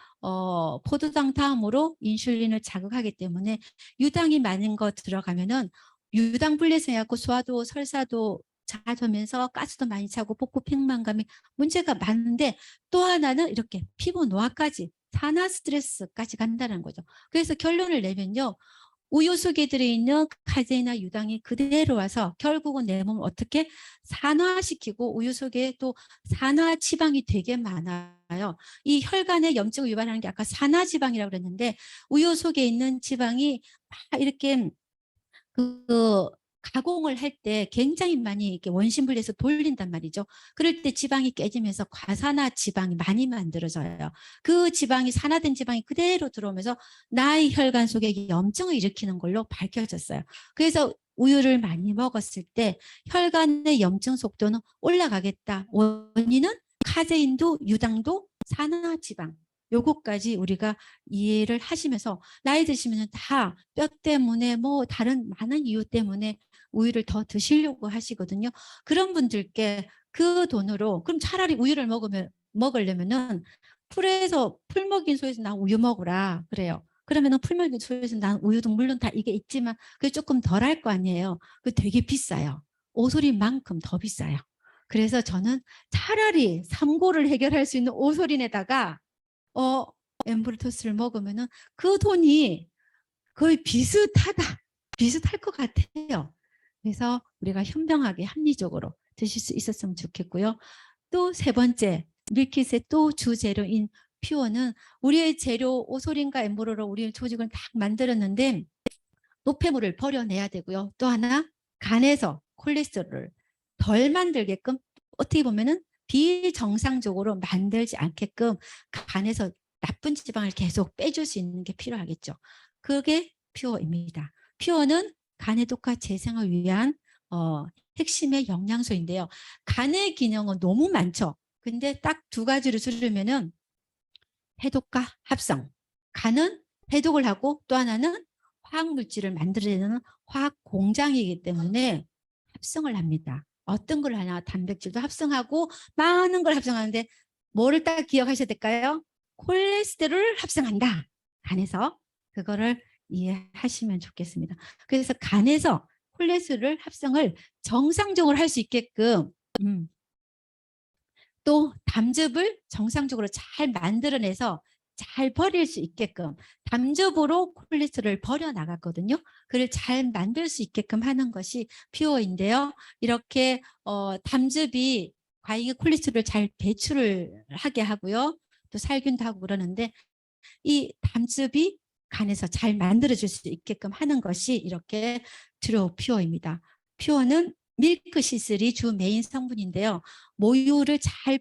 포도당 다음으로 인슐린을 자극하기 때문에 유당이 많은 거 들어가면은 유당 불내증이 갖고 소화도 설사도 잦으면서 가스도 많이 차고 복부 팽만감이 문제가 많은데 또 하나는 이렇게 피부 노화까지 산화 스트레스까지 간다는 거죠. 그래서 결론을 내면요. 우유 속에 들어있는 카제인이나 유당이 그대로 와서 결국은 내 몸을 어떻게 산화시키고 우유 속에 또 산화 지방이 되게 많아요. 이 혈관의 염증을 유발하는 게 아까 산화 지방이라고 그랬는데 우유 속에 있는 지방이 막 이렇게 그 가공을 할 때 굉장히 많이 이렇게 원심분리해서 돌린단 말이죠. 그럴 때 지방이 깨지면서 과산화 지방이 많이 만들어져요. 그 지방이 산화된 지방이 그대로 들어오면서 나의 혈관 속에 염증을 일으키는 걸로 밝혀졌어요. 그래서 우유를 많이 먹었을 때 혈관의 염증 속도는 올라가겠다. 원인은 카제인도 유당도 산화지방 요거까지 우리가 이해를 하시면서 나이 드시면 다 뼈 때문에 뭐 다른 많은 이유 때문에 우유를 더 드시려고 하시거든요. 그런 분들께 그 돈으로 그럼 차라리 우유를 먹으려면은 풀 먹인 소에서 나 우유 먹으라 그래요. 그러면은 풀 먹인 소에서 난 우유도 물론 다 이게 있지만 그게 조금 덜 할 거 아니에요. 그 되게 비싸요. 오소리만큼 더 비싸요. 그래서 저는 차라리 삼고를 해결할 수 있는 오소린에다가 엠브루토스를 먹으면은 그 돈이 거의 비슷할 것 같아요. 그래서 우리가 현명하게 합리적으로 드실 수 있었으면 좋겠고요. 또 세 번째, 밀키트의 또 주재료인 퓨어는 우리의 재료 오소린과 엠브로로 우리의 조직을 딱 만들었는데 노폐물을 버려내야 되고요. 또 하나 간에서 콜레스테롤을 덜 만들게끔 어떻게 보면은 비정상적으로 만들지 않게끔 간에서 나쁜 지방을 계속 빼줄 수 있는 게 필요하겠죠. 그게 퓨어입니다. 퓨어는 간의 독과 재생을 위한 핵심의 영양소인데요. 간의 기능은 너무 많죠. 근데 딱 두 가지를 들으면은 해독과 합성. 간은 해독을 하고 또 하나는 화학물질을 만들어내는 화학 공장이기 때문에 합성을 합니다. 어떤 걸 하냐? 단백질도 합성하고 많은 걸 합성하는데 뭐를 딱 기억하셔야 될까요? 콜레스테롤을 합성한다. 간에서 그거를 이해하시면 좋겠습니다. 그래서 간에서 콜레스테롤 합성을 정상적으로 할 수 있게끔 또 담즙을 정상적으로 잘 만들어내서 잘 버릴 수 있게끔 담즙으로 콜레스테롤을 버려 나갔거든요. 그를 잘 만들 수 있게끔 하는 것이 퓨어인데요. 이렇게 담즙이 과잉의 콜레스테롤을 잘 배출을 하게 하고요. 또 살균도 하고 그러는데 이 담즙이 간에서 잘 만들어질 수 있게끔 하는 것이 이렇게 트루 퓨어입니다. 퓨어는 밀크시슬이 주 메인 성분인데요. 모유를 잘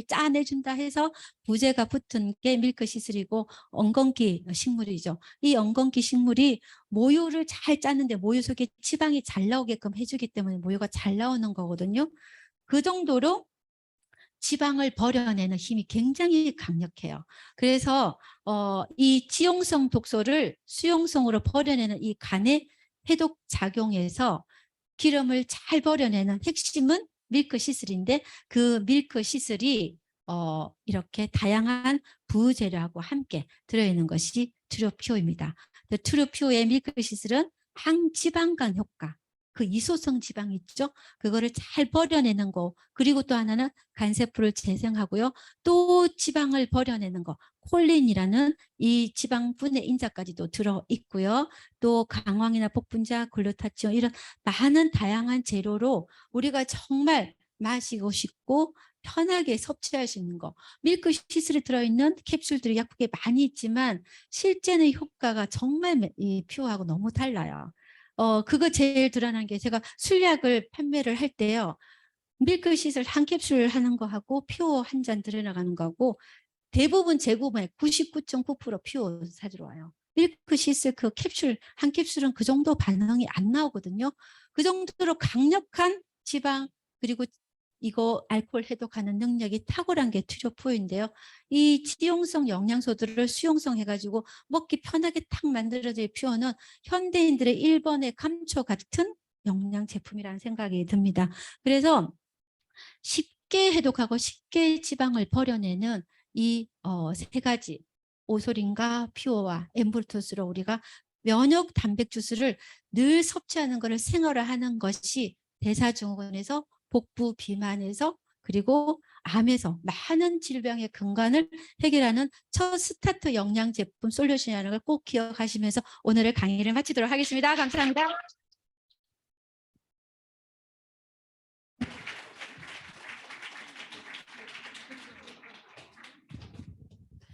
짜내준다 해서 부재가 붙은 게 밀크시슬이고 엉겅퀴 식물이죠. 이 엉겅퀴 식물이 모유를 잘 짜는데 모유 속에 지방이 잘 나오게끔 해주기 때문에 모유가 잘 나오는 거거든요. 그 정도로 지방을 버려내는 힘이 굉장히 강력해요. 그래서 이 지용성 독소를 수용성으로 버려내는 이 간의 해독 작용에서 기름을 잘 버려내는 핵심은 밀크시슬인데 그 밀크시슬이 이렇게 다양한 부재료하고 함께 들어있는 것이 트루퓨어입니다. 트루퓨어의 밀크시슬은 항지방간 효과, 그 이소성 지방 있죠? 그거를 잘 버려내는 거. 그리고 또 하나는 간세포를 재생하고요. 또 지방을 버려내는 거. 콜린이라는 이 지방분해 인자까지도 들어있고요. 또 강황이나 복분자, 글루타치온 이런 많은 다양한 재료로 우리가 정말 마시고 싶고 편하게 섭취할 수 있는 거. 밀크시슬에 들어있는 캡슐들이 약국에 많이 있지만 실제는 효과가 정말 이 퓨어하고 너무 달라요. 그거 제일 드러난 게 제가 술약을 판매를 할 때요. 밀크시슬 한 캡슐 하는 거하고 퓨어 한 잔 들여나가는 거하고 대부분 재구매 99.9% 퓨어 사들어 와요. 밀크시슬 그 캡슐 한 캡슐은 그 정도 반응이 안 나오거든요. 그 정도로 강력한 지방 그리고 이거 알코올 해독하는 능력이 탁월한 게 트루퓨어인데요. 이 지용성 영양소들을 수용성 해가지고 먹기 편하게 탁 만들어질 퓨어는 현대인들의 1번의 감초 같은 영양 제품이라는 생각이 듭니다. 그래서 쉽게 해독하고 쉽게 지방을 버려내는 이 세 가지 오소린과 퓨어와 엠브루토스로 우리가 면역 단백 주스를 늘 섭취하는 것을 생활화하는 것이 대사증후군에서 복부 비만에서 그리고 암에서 많은 질병의 근간을 해결하는 첫 스타트 영양 제품 솔루션이라는 걸 꼭 기억하시면서 오늘의 강의를 마치도록 하겠습니다. 감사합니다.